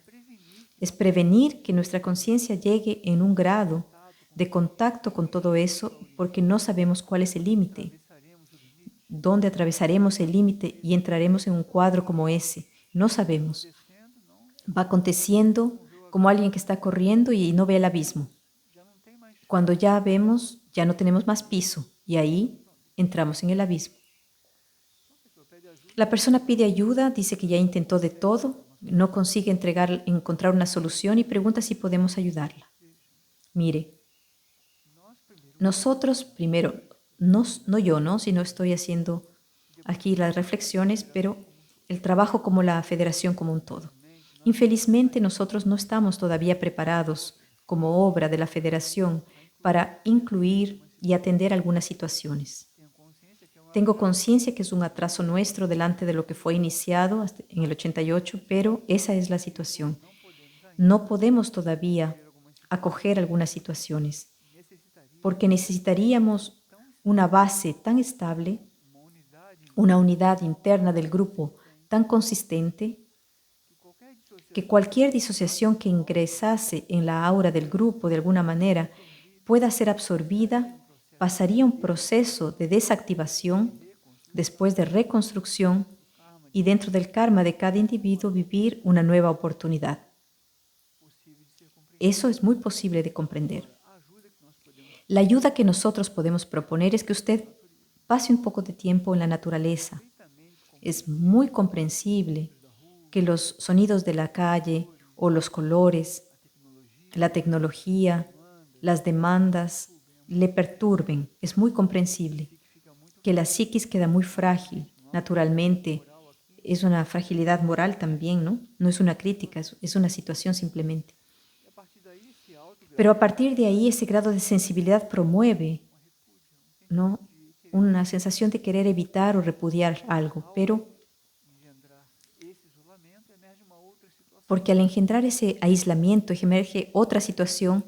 es prevenir que nuestra conciencia llegue en un grado de contacto con todo eso, porque no sabemos cuál es el límite, dónde atravesaremos el límite y entraremos en un cuadro como ese. No sabemos. Va aconteciendo como alguien que está corriendo y no ve el abismo. Cuando ya vemos, ya no tenemos más piso y ahí entramos en el abismo. La persona pide ayuda, dice que ya intentó de todo, no consigue encontrar una solución y pregunta si podemos ayudarla. Mire, nosotros primero, no yo, sino estoy haciendo aquí las reflexiones, pero el trabajo como la federación como un todo. Infelizmente, nosotros no estamos todavía preparados como obra de la federación para incluir y atender algunas situaciones. Tengo conciencia que es un atraso nuestro delante de lo que fue iniciado en el 88, pero esa es la situación. No podemos todavía acoger algunas situaciones, porque necesitaríamos una base tan estable, una unidad interna del grupo tan consistente, que cualquier disociación que ingresase en la aura del grupo de alguna manera pueda ser absorbida, pasaría un proceso de desactivación, después de reconstrucción y dentro del karma de cada individuo vivir una nueva oportunidad. Eso es muy posible de comprender. La ayuda que nosotros podemos proponer es que usted pase un poco de tiempo en la naturaleza. Es muy comprensible que los sonidos de la calle o los colores, la tecnología, las demandas le perturben. Es muy comprensible que la psiquis queda muy frágil. Naturalmente, es una fragilidad moral también, ¿no? No es una crítica, es una situación simplemente. Pero a partir de ahí, ese grado de sensibilidad promueve, ¿no?, una sensación de querer evitar o repudiar algo, pero porque al engendrar ese aislamiento emerge otra situación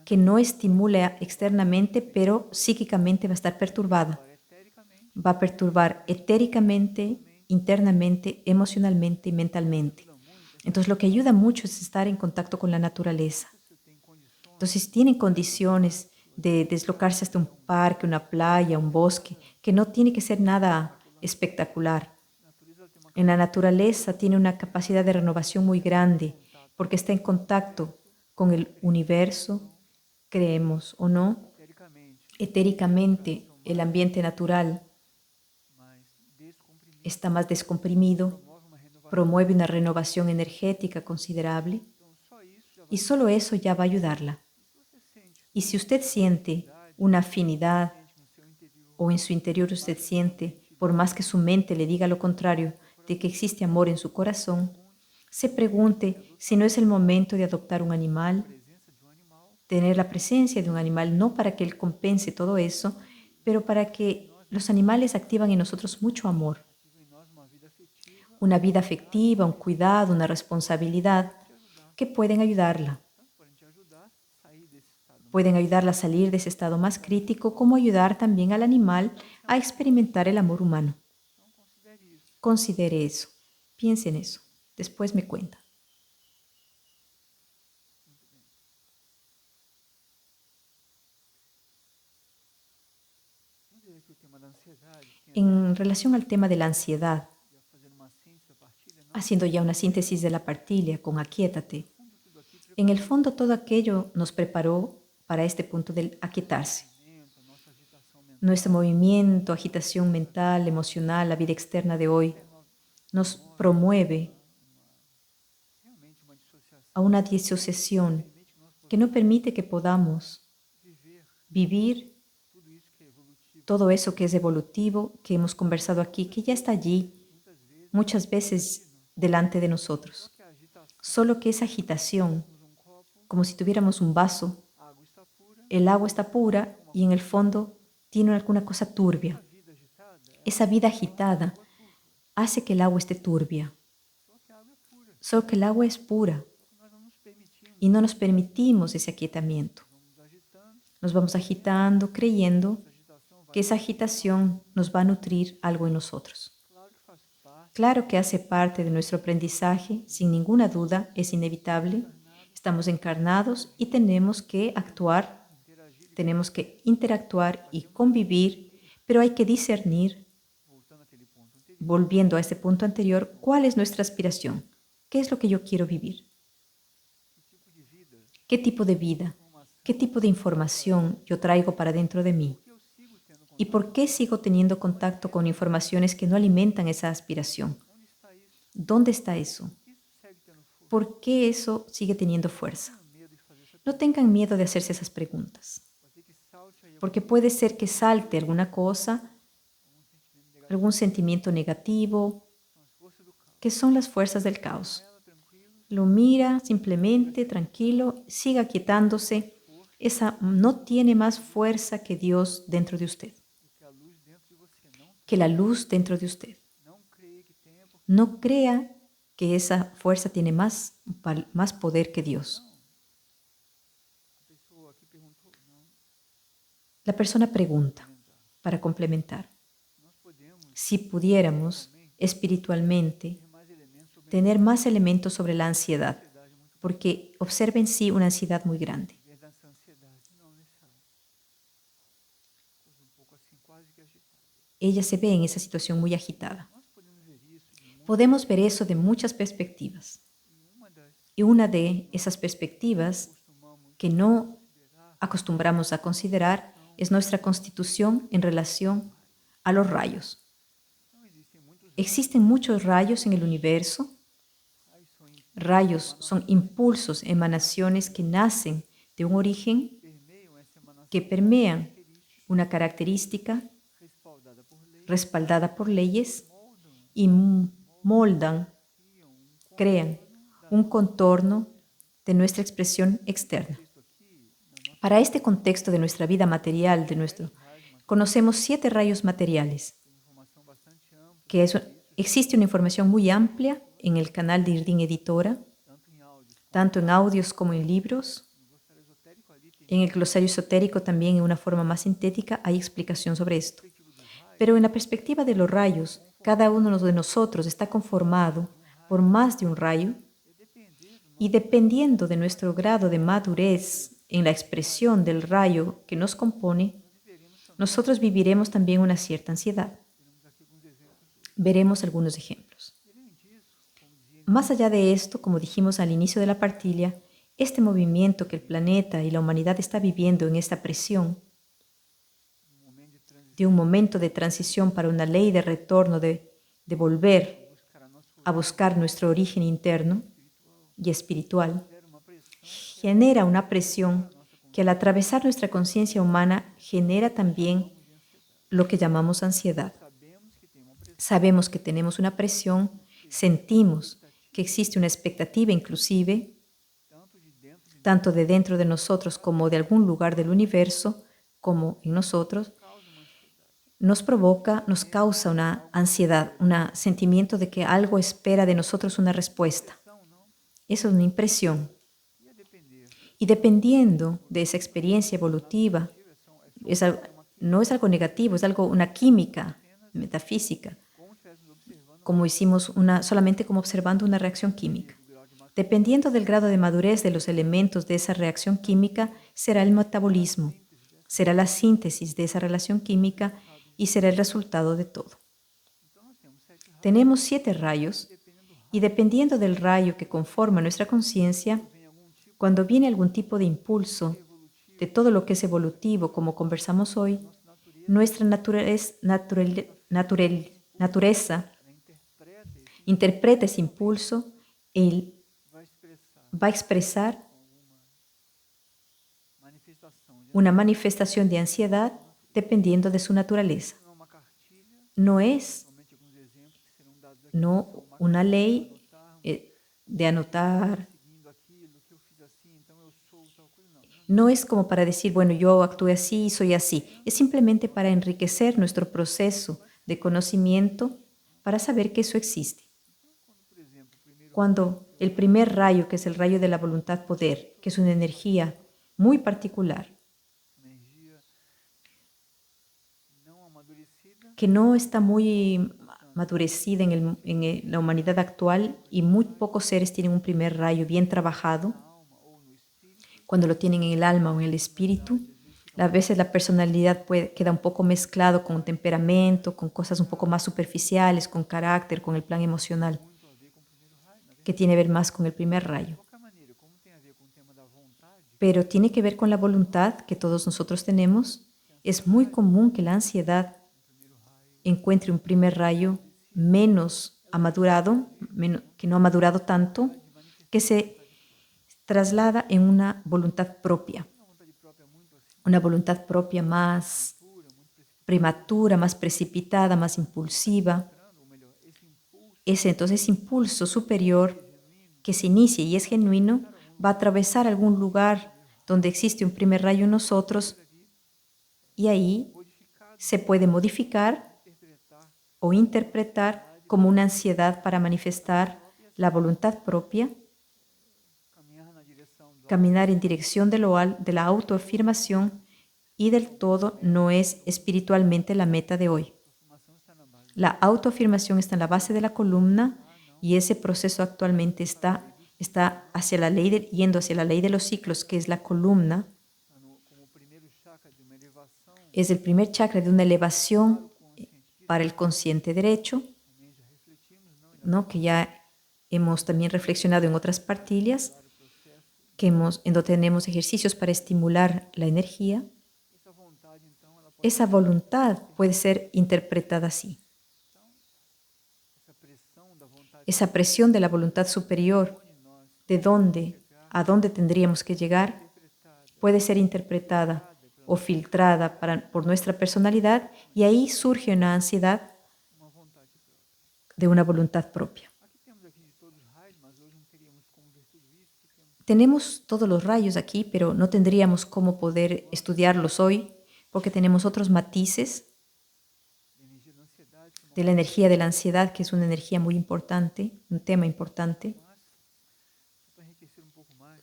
que no estimula externamente, pero psíquicamente va a estar perturbada. Va a perturbar etéricamente, internamente, emocionalmente y mentalmente. Entonces, lo que ayuda mucho es estar en contacto con la naturaleza. Entonces, tienen condiciones de deslocarse hasta un parque, una playa, un bosque, que no tiene que ser nada espectacular. En la naturaleza tiene una capacidad de renovación muy grande. porque está en contacto con el universo, creemos o no, etéricamente el ambiente natural está más descomprimido, promueve una renovación energética considerable y solo eso ya va a ayudarla. Y si usted siente una afinidad o en su interior usted siente, por más que su mente le diga lo contrario, de que existe amor en su corazón, se pregunte si no es el momento de adoptar un animal, tener la presencia de un animal, no para que él compense todo eso, pero para que los animales activan en nosotros mucho amor, una vida afectiva, un cuidado, una responsabilidad que pueden ayudarla. Pueden ayudarla a salir de ese estado más crítico, como ayudar también al animal a experimentar el amor humano. Considere eso, piense en eso, después me cuenta. En relación al tema de la ansiedad, haciendo ya una síntesis de la partida con aquíétate, en el fondo todo aquello nos preparó para este punto del aquietarse. Nuestro movimiento, agitación mental, emocional, la vida externa de hoy, nos promueve a una disociación que no permite que podamos vivir todo eso que es evolutivo, que hemos conversado aquí, que ya está allí muchas veces delante de nosotros. Solo que esa agitación, como si tuviéramos un vaso, el agua está pura y en el fondo tiene alguna cosa turbia. Esa vida agitada hace que el agua esté turbia. Solo que el agua es pura y no nos permitimos ese aquietamiento. Nos vamos agitando, creyendo que esa agitación nos va a nutrir algo en nosotros. Claro que hace parte de nuestro aprendizaje, sin ninguna duda, es inevitable. Estamos encarnados y tenemos que actuar, tenemos que interactuar y convivir, pero hay que discernir, volviendo a este punto anterior, cuál es nuestra aspiración, qué es lo que yo quiero vivir, qué tipo de vida, qué tipo de información yo traigo para dentro de mí. ¿Y por qué sigo teniendo contacto con informaciones que no alimentan esa aspiración? ¿Dónde está eso? ¿Por qué eso sigue teniendo fuerza? No tengan miedo de hacerse esas preguntas, porque puede ser que salte alguna cosa, algún sentimiento negativo, que son las fuerzas del caos. Lo mira simplemente, tranquilo, siga quietándose. Esa no tiene más fuerza que Dios dentro de usted, que la luz dentro de usted. No crea que esa fuerza tiene más poder que Dios. La persona pregunta, para complementar, si pudiéramos espiritualmente tener más elementos sobre la ansiedad, porque observen sí una ansiedad muy grande. Ella se ve en esa situación muy agitada. Podemos ver eso de muchas perspectivas. Y una de esas perspectivas que no acostumbramos a considerar es nuestra constitución en relación a los rayos. Existen muchos rayos en el universo. Rayos son impulsos, emanaciones que nacen de un origen, que permean una característica respaldada por leyes y moldan, crean un contorno de nuestra expresión externa. Para este contexto de nuestra vida material, conocemos 7 rayos materiales, que existe una información muy amplia en el canal de Irdin Editora, tanto en audios como en libros. En el glosario esotérico también en una forma más sintética hay explicación sobre esto. Pero en la perspectiva de los rayos, cada uno de nosotros está conformado por más de un rayo y dependiendo de nuestro grado de madurez en la expresión del rayo que nos compone, nosotros viviremos también una cierta ansiedad. Veremos algunos ejemplos. Más allá de esto, como dijimos al inicio de la partilla, este movimiento que el planeta y la humanidad está viviendo en esta presión de un momento de transición para una ley de retorno, de volver a buscar nuestro origen interno y espiritual, genera una presión que al atravesar nuestra conciencia humana genera también lo que llamamos ansiedad. Sabemos que tenemos una presión, sentimos que existe una expectativa inclusive, tanto de dentro de nosotros como de algún lugar del universo, como en nosotros, nos provoca, nos causa una ansiedad, un sentimiento de que algo espera de nosotros una respuesta. Eso es una impresión. Y dependiendo de esa experiencia evolutiva, no es algo negativo, es una química metafísica, como hicimos solamente como observando una reacción química. Dependiendo del grado de madurez de los elementos de esa reacción química, será el metabolismo, será la síntesis de esa relación química y será el resultado de todo. Tenemos 7 rayos y dependiendo del rayo que conforma nuestra conciencia, cuando viene algún tipo de impulso de todo lo que es evolutivo, como conversamos hoy, nuestra naturaleza interpreta ese impulso y va a expresar una manifestación de ansiedad dependiendo de su naturaleza. No es una ley de anotar. No es como para decir, bueno, yo actué así y soy así. Es simplemente para enriquecer nuestro proceso de conocimiento para saber que eso existe. Cuando el primer rayo, que es el rayo de la voluntad poder, que es una energía muy particular, que no está muy madurecida en la humanidad actual y muy pocos seres tienen un primer rayo bien trabajado, cuando lo tienen en el alma o en el espíritu, a veces la personalidad queda un poco mezclado con temperamento, con cosas un poco más superficiales, con carácter, con el plan emocional, que tiene que ver más con el primer rayo. Pero tiene que ver con la voluntad que todos nosotros tenemos. Es muy común que la ansiedad encuentre un primer rayo menos amadurado, que no ha madurado tanto, que se traslada en una voluntad propia más prematura, más precipitada, más impulsiva. Entonces, ese impulso superior que se inicia y es genuino va a atravesar algún lugar donde existe un primer rayo en nosotros y ahí se puede modificar o interpretar como una ansiedad para manifestar la voluntad propia, caminar en dirección de la autoafirmación y del todo no es espiritualmente la meta de hoy. La autoafirmación está en la base de la columna y ese proceso actualmente está yendo hacia la ley de los ciclos, que es la columna. Es el primer chakra de una elevación para el consciente derecho, ¿no? Que ya hemos también reflexionado en otras partillas, en donde tenemos ejercicios para estimular la energía. Esa voluntad puede ser interpretada así. Esa presión de la voluntad superior, a dónde tendríamos que llegar, puede ser interpretada o filtrada por nuestra personalidad y ahí surge una ansiedad de una voluntad propia. Tenemos todos los rayos aquí, pero no tendríamos cómo poder estudiarlos hoy porque tenemos otros matices de la energía de la ansiedad, que es una energía muy importante, un tema importante.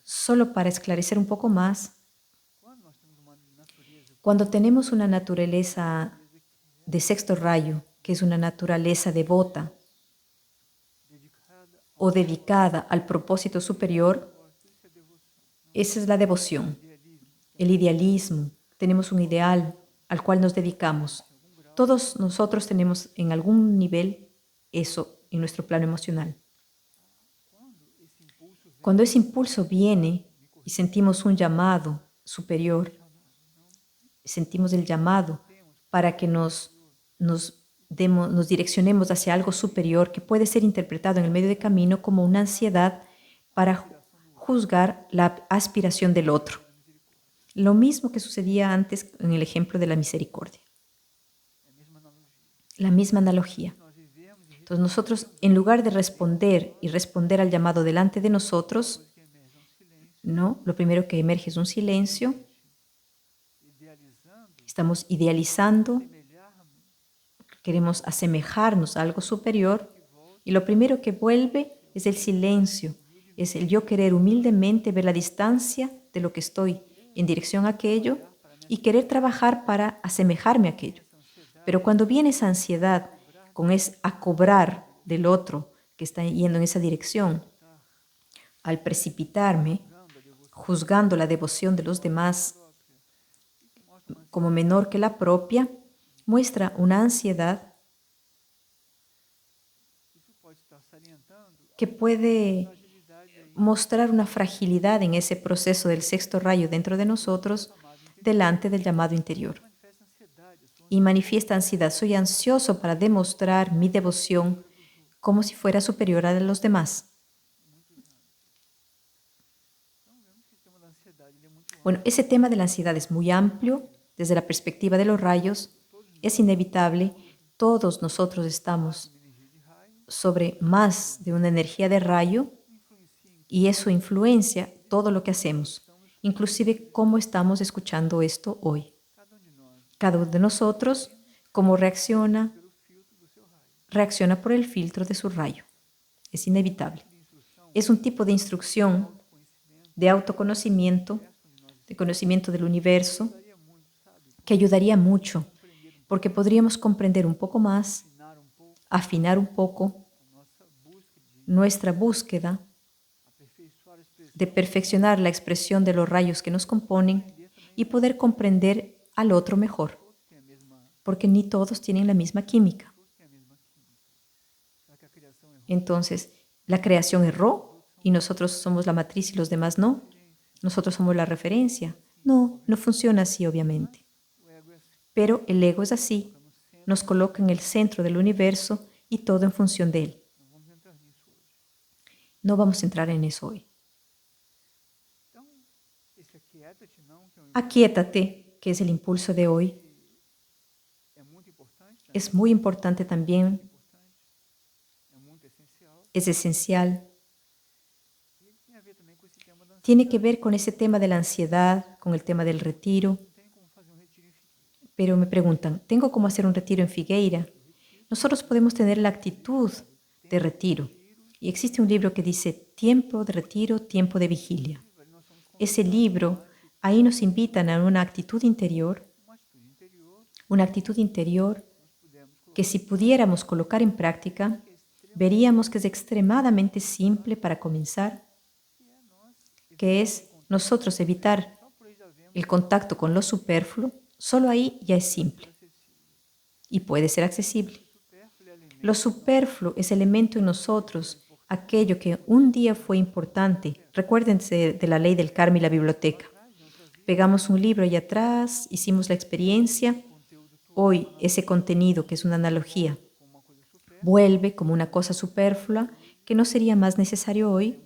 Solo para esclarecer un poco más, cuando tenemos una naturaleza de sexto rayo, que es una naturaleza devota o dedicada al propósito superior, esa es la devoción, el idealismo. Tenemos un ideal al cual nos dedicamos. Todos nosotros tenemos en algún nivel eso en nuestro plano emocional. Cuando ese impulso viene y sentimos un llamado superior, sentimos el llamado para que nos direccionemos hacia algo superior que puede ser interpretado en el medio de camino como una ansiedad para juzgar la aspiración del otro. Lo mismo que sucedía antes en el ejemplo de la misericordia. La misma analogía. Entonces nosotros, en lugar de responder al llamado delante de nosotros, ¿no? Lo primero que emerge es un silencio. Estamos idealizando, queremos asemejarnos a algo superior y lo primero que vuelve es el silencio, es el yo querer humildemente ver la distancia de lo que estoy en dirección a aquello y querer trabajar para asemejarme a aquello. Pero cuando viene esa ansiedad a cobrar del otro que está yendo en esa dirección, al precipitarme, juzgando la devoción de los demás como menor que la propia, muestra una ansiedad que puede mostrar una fragilidad en ese proceso del sexto rayo dentro de nosotros delante del llamado interior. Y manifiesta ansiedad. Soy ansioso para demostrar mi devoción como si fuera superior a la de los demás. Bueno, ese tema de la ansiedad es muy amplio. Desde la perspectiva de los rayos, es inevitable. Todos nosotros estamos sobre más de una energía de rayo y eso influencia todo lo que hacemos, inclusive cómo estamos escuchando esto hoy. Cada uno de nosotros, cómo reacciona por el filtro de su rayo. Es inevitable. Es un tipo de instrucción, de autoconocimiento, de conocimiento del universo, que ayudaría mucho, porque podríamos comprender un poco más, afinar un poco nuestra búsqueda de perfeccionar la expresión de los rayos que nos componen y poder comprender al otro mejor, porque ni todos tienen la misma química. Entonces, la creación erró y nosotros somos la matriz y los demás no. Nosotros somos la referencia. No, no funciona así, obviamente. Pero el ego es así. Nos coloca en el centro del universo y todo en función de él. No vamos a entrar en eso hoy. Aquíétate, que es el impulso de hoy. Es muy importante también. Es esencial. Tiene que ver con ese tema de la ansiedad, con el tema del retiro. Pero me preguntan, ¿tengo cómo hacer un retiro en Figueira? Nosotros podemos tener la actitud de retiro. Y existe un libro que dice tiempo de retiro, tiempo de vigilia. Ese libro, ahí nos invitan a una actitud interior que si pudiéramos colocar en práctica, veríamos que es extremadamente simple para comenzar, que es nosotros evitar el contacto con lo superfluo. Solo ahí ya es simple y puede ser accesible. Lo superfluo es elemento en nosotros, aquello que un día fue importante. Recuérdense de la ley del karma y la biblioteca. Pegamos un libro allá atrás, hicimos la experiencia. Hoy ese contenido, que es una analogía, vuelve como una cosa superflua que no sería más necesario hoy.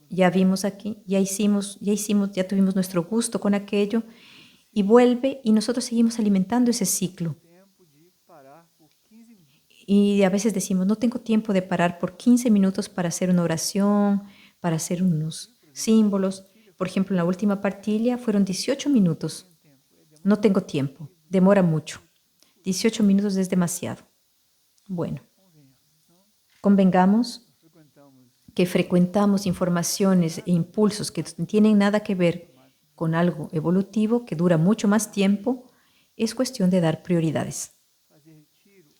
Ya vimos aquí, ya tuvimos nuestro gusto con aquello y vuelve y nosotros seguimos alimentando ese ciclo. Y a veces decimos, no tengo tiempo de parar por 15 minutos para hacer una oración, para hacer unos símbolos. Por ejemplo, en la última partilla fueron 18 minutos. No tengo tiempo, demora mucho. 18 minutos es demasiado. Bueno, convengamos que frecuentamos informaciones e impulsos que no tienen nada que ver con algo evolutivo que dura mucho más tiempo. Es cuestión de dar prioridades.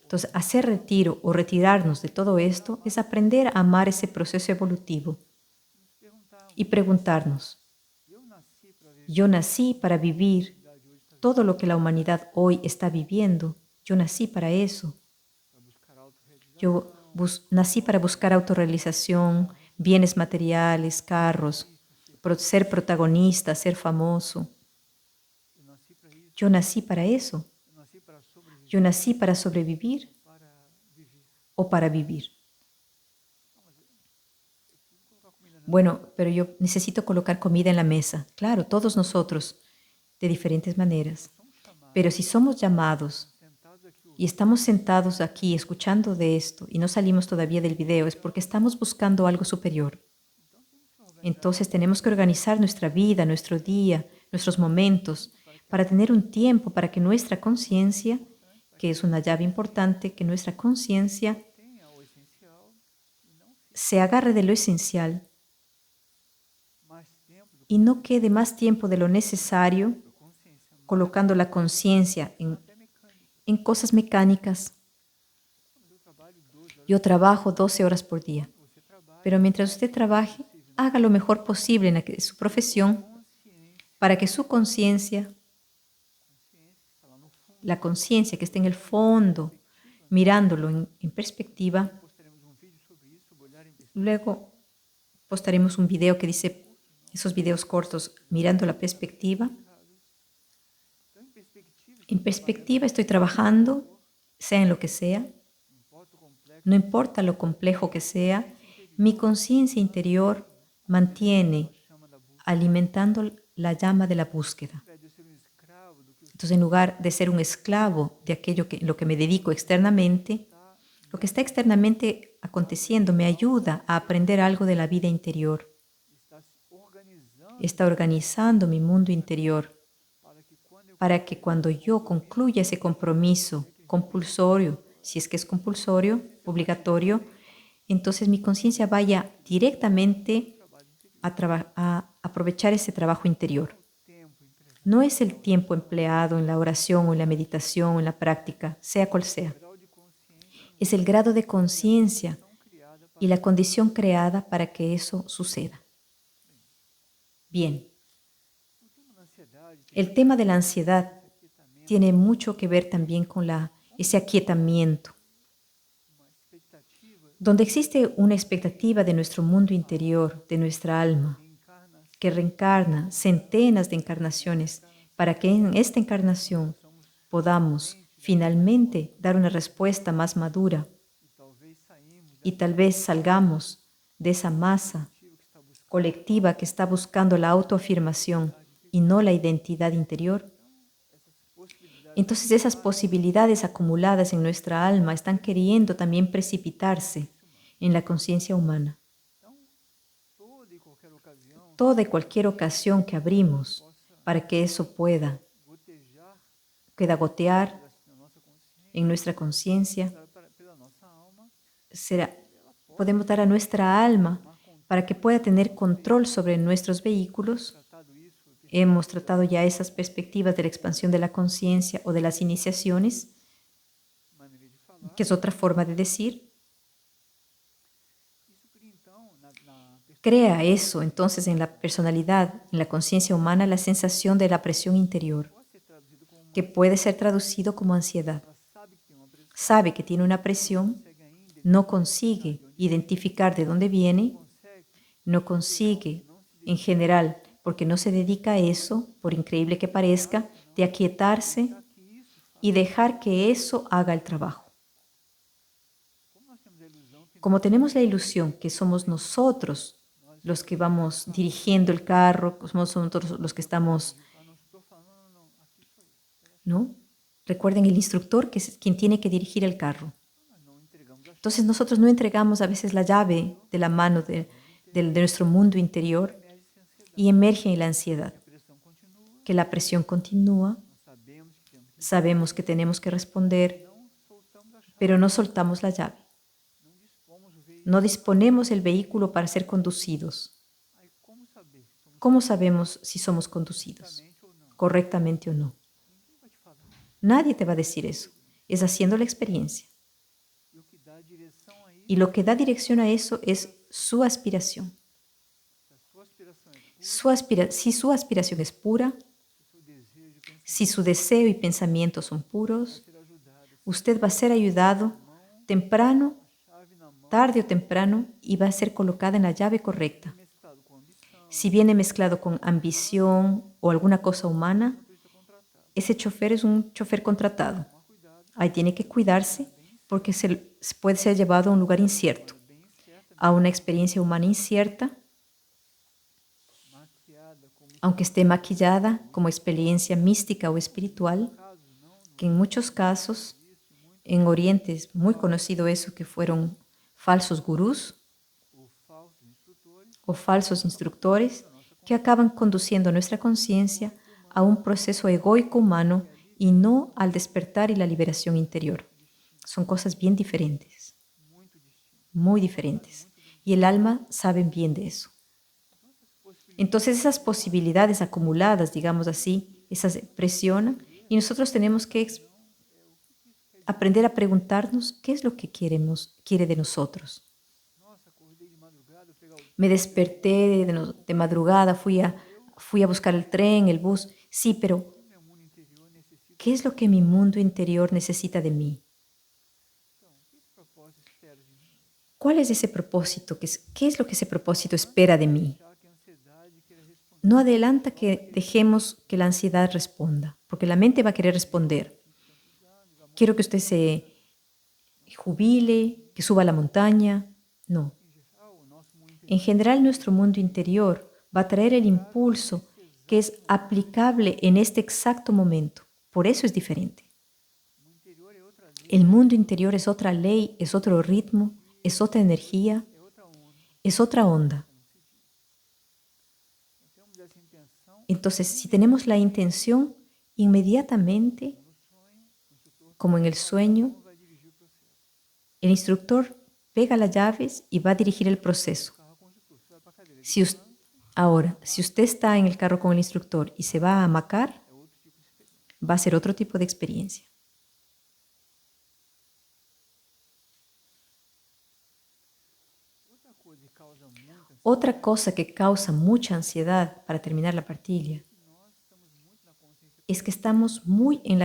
Entonces, hacer retiro o retirarnos de todo esto es aprender a amar ese proceso evolutivo y preguntarnos, yo nací para vivir todo lo que la humanidad hoy está viviendo. Yo nací para eso. Yo nací para buscar autorrealización, bienes materiales, carros, ser protagonista, ser famoso. Yo nací para eso. Yo nací para sobrevivir o para vivir. Bueno, pero yo necesito colocar comida en la mesa. Claro, todos nosotros, de diferentes maneras. Pero si somos llamados y estamos sentados aquí escuchando de esto y no salimos todavía del video, es porque estamos buscando algo superior. Entonces tenemos que organizar nuestra vida, nuestro día, nuestros momentos, para tener un tiempo para que nuestra conciencia, que es una llave importante, que nuestra conciencia se agarre de lo esencial y no quede más tiempo de lo necesario colocando la conciencia en cosas mecánicas. Yo trabajo 12 horas por día, pero mientras usted trabaje, haga lo mejor posible en su profesión para que su conciencia, la conciencia que está en el fondo, mirándolo en perspectiva, luego postaremos un video que dice, esos videos cortos, mirando la perspectiva. En perspectiva estoy trabajando, sea en lo que sea, no importa lo complejo que sea, mi conciencia interior mantiene alimentando la llama de la búsqueda. Entonces, en lugar de ser un esclavo de aquello en lo que me dedico externamente, lo que está externamente aconteciendo me ayuda a aprender algo de la vida interior. Está organizando mi mundo interior para que cuando yo concluya ese compromiso compulsorio, si es que es compulsorio, obligatorio, entonces mi conciencia vaya directamente a aprovechar ese trabajo interior. No es el tiempo empleado en la oración o en la meditación o en la práctica, sea cual sea. Es el grado de conciencia y la condición creada para que eso suceda. Bien. El tema de la ansiedad tiene mucho que ver también con ese aquietamiento, donde existe una expectativa de nuestro mundo interior, de nuestra alma, que reencarna centenas de encarnaciones para que en esta encarnación podamos finalmente dar una respuesta más madura y tal vez salgamos de esa masa colectiva que está buscando la autoafirmación y no la identidad interior. Entonces esas posibilidades acumuladas en nuestra alma están queriendo también precipitarse en la conciencia humana. Toda y cualquier ocasión que abrimos para que eso pueda gotear en nuestra conciencia, podemos dar a nuestra alma para que pueda tener control sobre nuestros vehículos. Hemos tratado ya esas perspectivas de la expansión de la conciencia o de las iniciaciones, que es otra forma de decir. Crea eso entonces en la personalidad, en la conciencia humana, la sensación de la presión interior, que puede ser traducido como ansiedad. Sabe que tiene una presión, no consigue identificar de dónde viene, no consigue, en general, porque no se dedica a eso, por increíble que parezca, de aquietarse y dejar que eso haga el trabajo. Como tenemos la ilusión que somos nosotros los que vamos dirigiendo el carro, somos nosotros los que estamos, ¿no? Recuerden, el instructor que es quien tiene que dirigir el carro. Entonces nosotros no entregamos a veces la llave de la mano de nuestro mundo interior y emerge la ansiedad, que la presión continúa, sabemos que tenemos que responder, pero no soltamos la llave. No disponemos el vehículo para ser conducidos. ¿Cómo sabemos si somos conducidos correctamente o no? Nadie te va a decir eso. Es haciendo la experiencia. Y lo que da dirección a eso es su aspiración. Si su aspiración es pura, si su deseo y pensamiento son puros, usted va a ser ayudado temprano tarde o temprano y va a ser colocada en la llave correcta. Si viene mezclado con ambición o alguna cosa humana, ese chofer es un chofer contratado. Ahí tiene que cuidarse porque puede ser llevado a un lugar incierto, a una experiencia humana incierta, aunque esté maquillada como experiencia mística o espiritual, que en muchos casos, en Oriente es muy conocido eso, que fueron falsos gurús o falsos instructores que acaban conduciendo nuestra conciencia a un proceso egoico humano y no al despertar y la liberación interior. Son cosas bien diferentes, muy diferentes. Y el alma sabe bien de eso. Entonces esas posibilidades acumuladas, digamos así, esas presionan y nosotros tenemos que aprender a preguntarnos qué es lo que quiere de nosotros. Me desperté de madrugada, fui a buscar el tren, el bus. Sí, pero ¿qué es lo que mi mundo interior necesita de mí? ¿Cuál es ese propósito? ¿Qué es lo que ese propósito espera de mí? No adelanta que dejemos que la ansiedad responda, porque la mente va a querer responder. Quiero que usted se jubile, que suba a la montaña. No. En general, nuestro mundo interior va a traer el impulso que es aplicable en este exacto momento. Por eso es diferente. El mundo interior es otra ley, es otro ritmo, es otra energía, es otra onda. Entonces, si tenemos la intención, inmediatamente, como en el sueño, el instructor pega las llaves y va a dirigir el proceso. Ahora, si usted está en el carro con el instructor y se va a hamacar, va a ser otro tipo de experiencia. Otra cosa que causa mucha ansiedad, para terminar la partilla, es que estamos muy en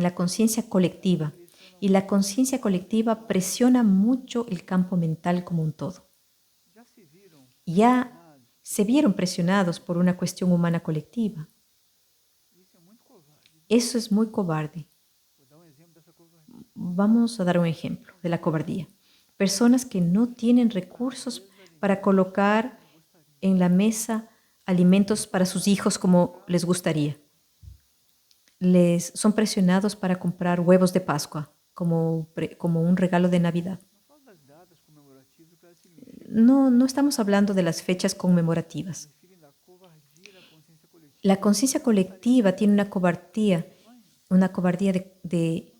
la conciencia colectiva y la conciencia colectiva presiona mucho el campo mental como un todo. Ya se vieron presionados por una cuestión humana colectiva. Eso es muy cobarde. Vamos a dar un ejemplo de la cobardía. Personas que no tienen recursos para colocar en la mesa alimentos para sus hijos como les gustaría. Son presionados para comprar huevos de Pascua como un regalo de Navidad. No estamos hablando de las fechas conmemorativas. La conciencia colectiva tiene una cobardía de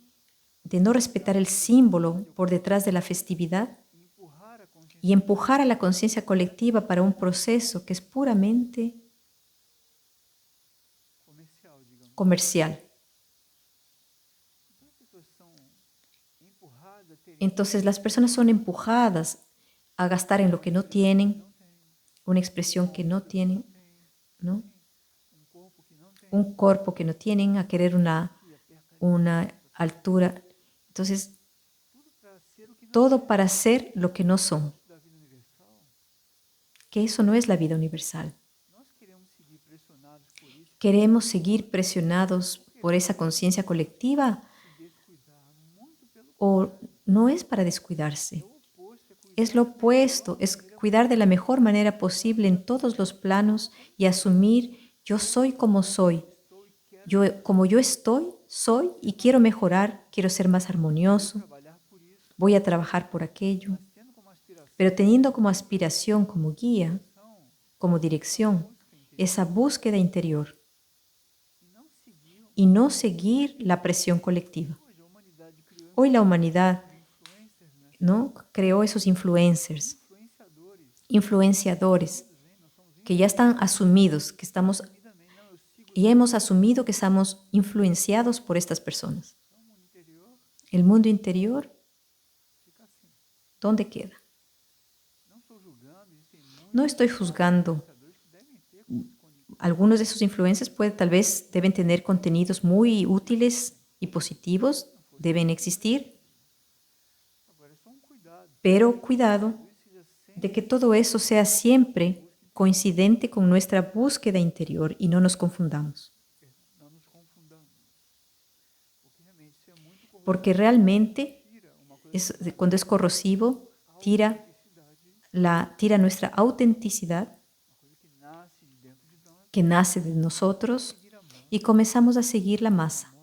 no respetar el símbolo por detrás de la festividad y empujar a la conciencia colectiva para un proceso que es puramente comercial. Entonces las personas son empujadas a gastar en lo que no tienen, una expresión que no tienen, ¿no? Un cuerpo que no tienen, a querer una altura. Entonces, todo para ser lo que no son. Que eso no es la vida universal. ¿Queremos seguir presionados por esa conciencia colectiva? ¿O no es para descuidarse? Es lo opuesto, es cuidar de la mejor manera posible en todos los planos y asumir yo soy como soy. Como yo estoy, soy y quiero mejorar, quiero ser más armonioso, voy a trabajar por aquello, pero teniendo como aspiración, como guía, como dirección, esa búsqueda interior y no seguir la presión colectiva. Hoy la humanidad, ¿no?, creó esos influenciadores, que ya están asumidos, y hemos asumido que estamos influenciados por estas personas. El mundo interior, ¿dónde queda? No estoy juzgando. Algunos de esos influencers tal vez deben tener contenidos muy útiles y positivos, deben existir. Pero cuidado de que todo eso sea siempre coincidente con nuestra búsqueda interior y no nos confundamos. Porque realmente cuando es corrosivo, tira nuestra autenticidad que nace de nosotros y comenzamos a seguir la masa,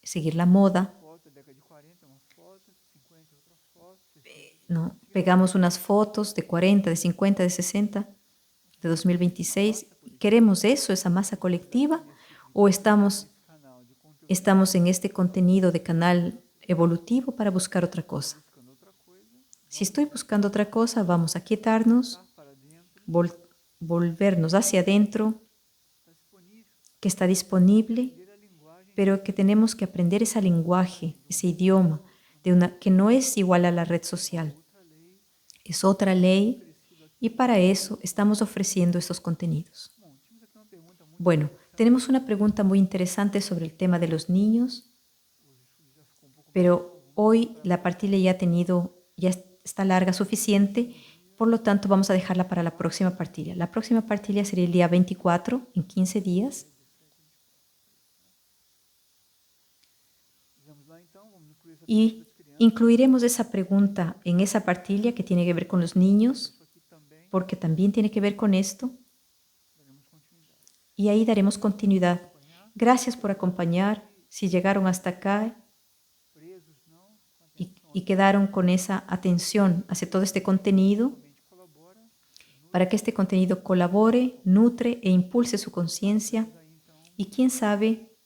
seguir la moda. ¿No? Pegamos unas fotos de 40, de 50, de 60, de 2026. ¿Queremos eso, esa masa colectiva? ¿O estamos en este contenido de canal evolutivo para buscar otra cosa? Si estoy buscando otra cosa, vamos a quietarnos, volvernos hacia adentro, que está disponible, pero que tenemos que aprender ese lenguaje, ese idioma, que no es igual a la red social. Es otra ley y para eso estamos ofreciendo estos contenidos. Bueno, tenemos una pregunta muy interesante sobre el tema de los niños, pero hoy la partida ya está larga suficiente, por lo tanto vamos a dejarla para la próxima partida. La próxima partida sería el día 24, en 15 días. Y incluiremos esa pregunta en esa partida que tiene que ver con los niños, porque también tiene que ver con esto. Y ahí daremos continuidad. Gracias por acompañar. Si llegaron hasta acá y quedaron con esa atención hacia todo este contenido, para que este contenido colabore, nutre e impulse su conciencia. Y quién sabe,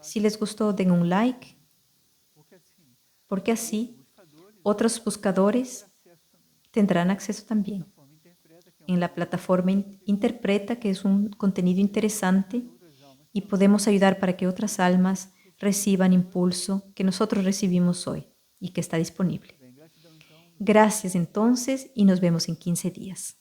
si les gustó, den un like, porque así otros buscadores tendrán acceso también. En la plataforma Interpreta, que es un contenido interesante, y podemos ayudar para que otras almas reciban impulso que nosotros recibimos hoy y que está disponible. Gracias entonces y nos vemos en 15 días.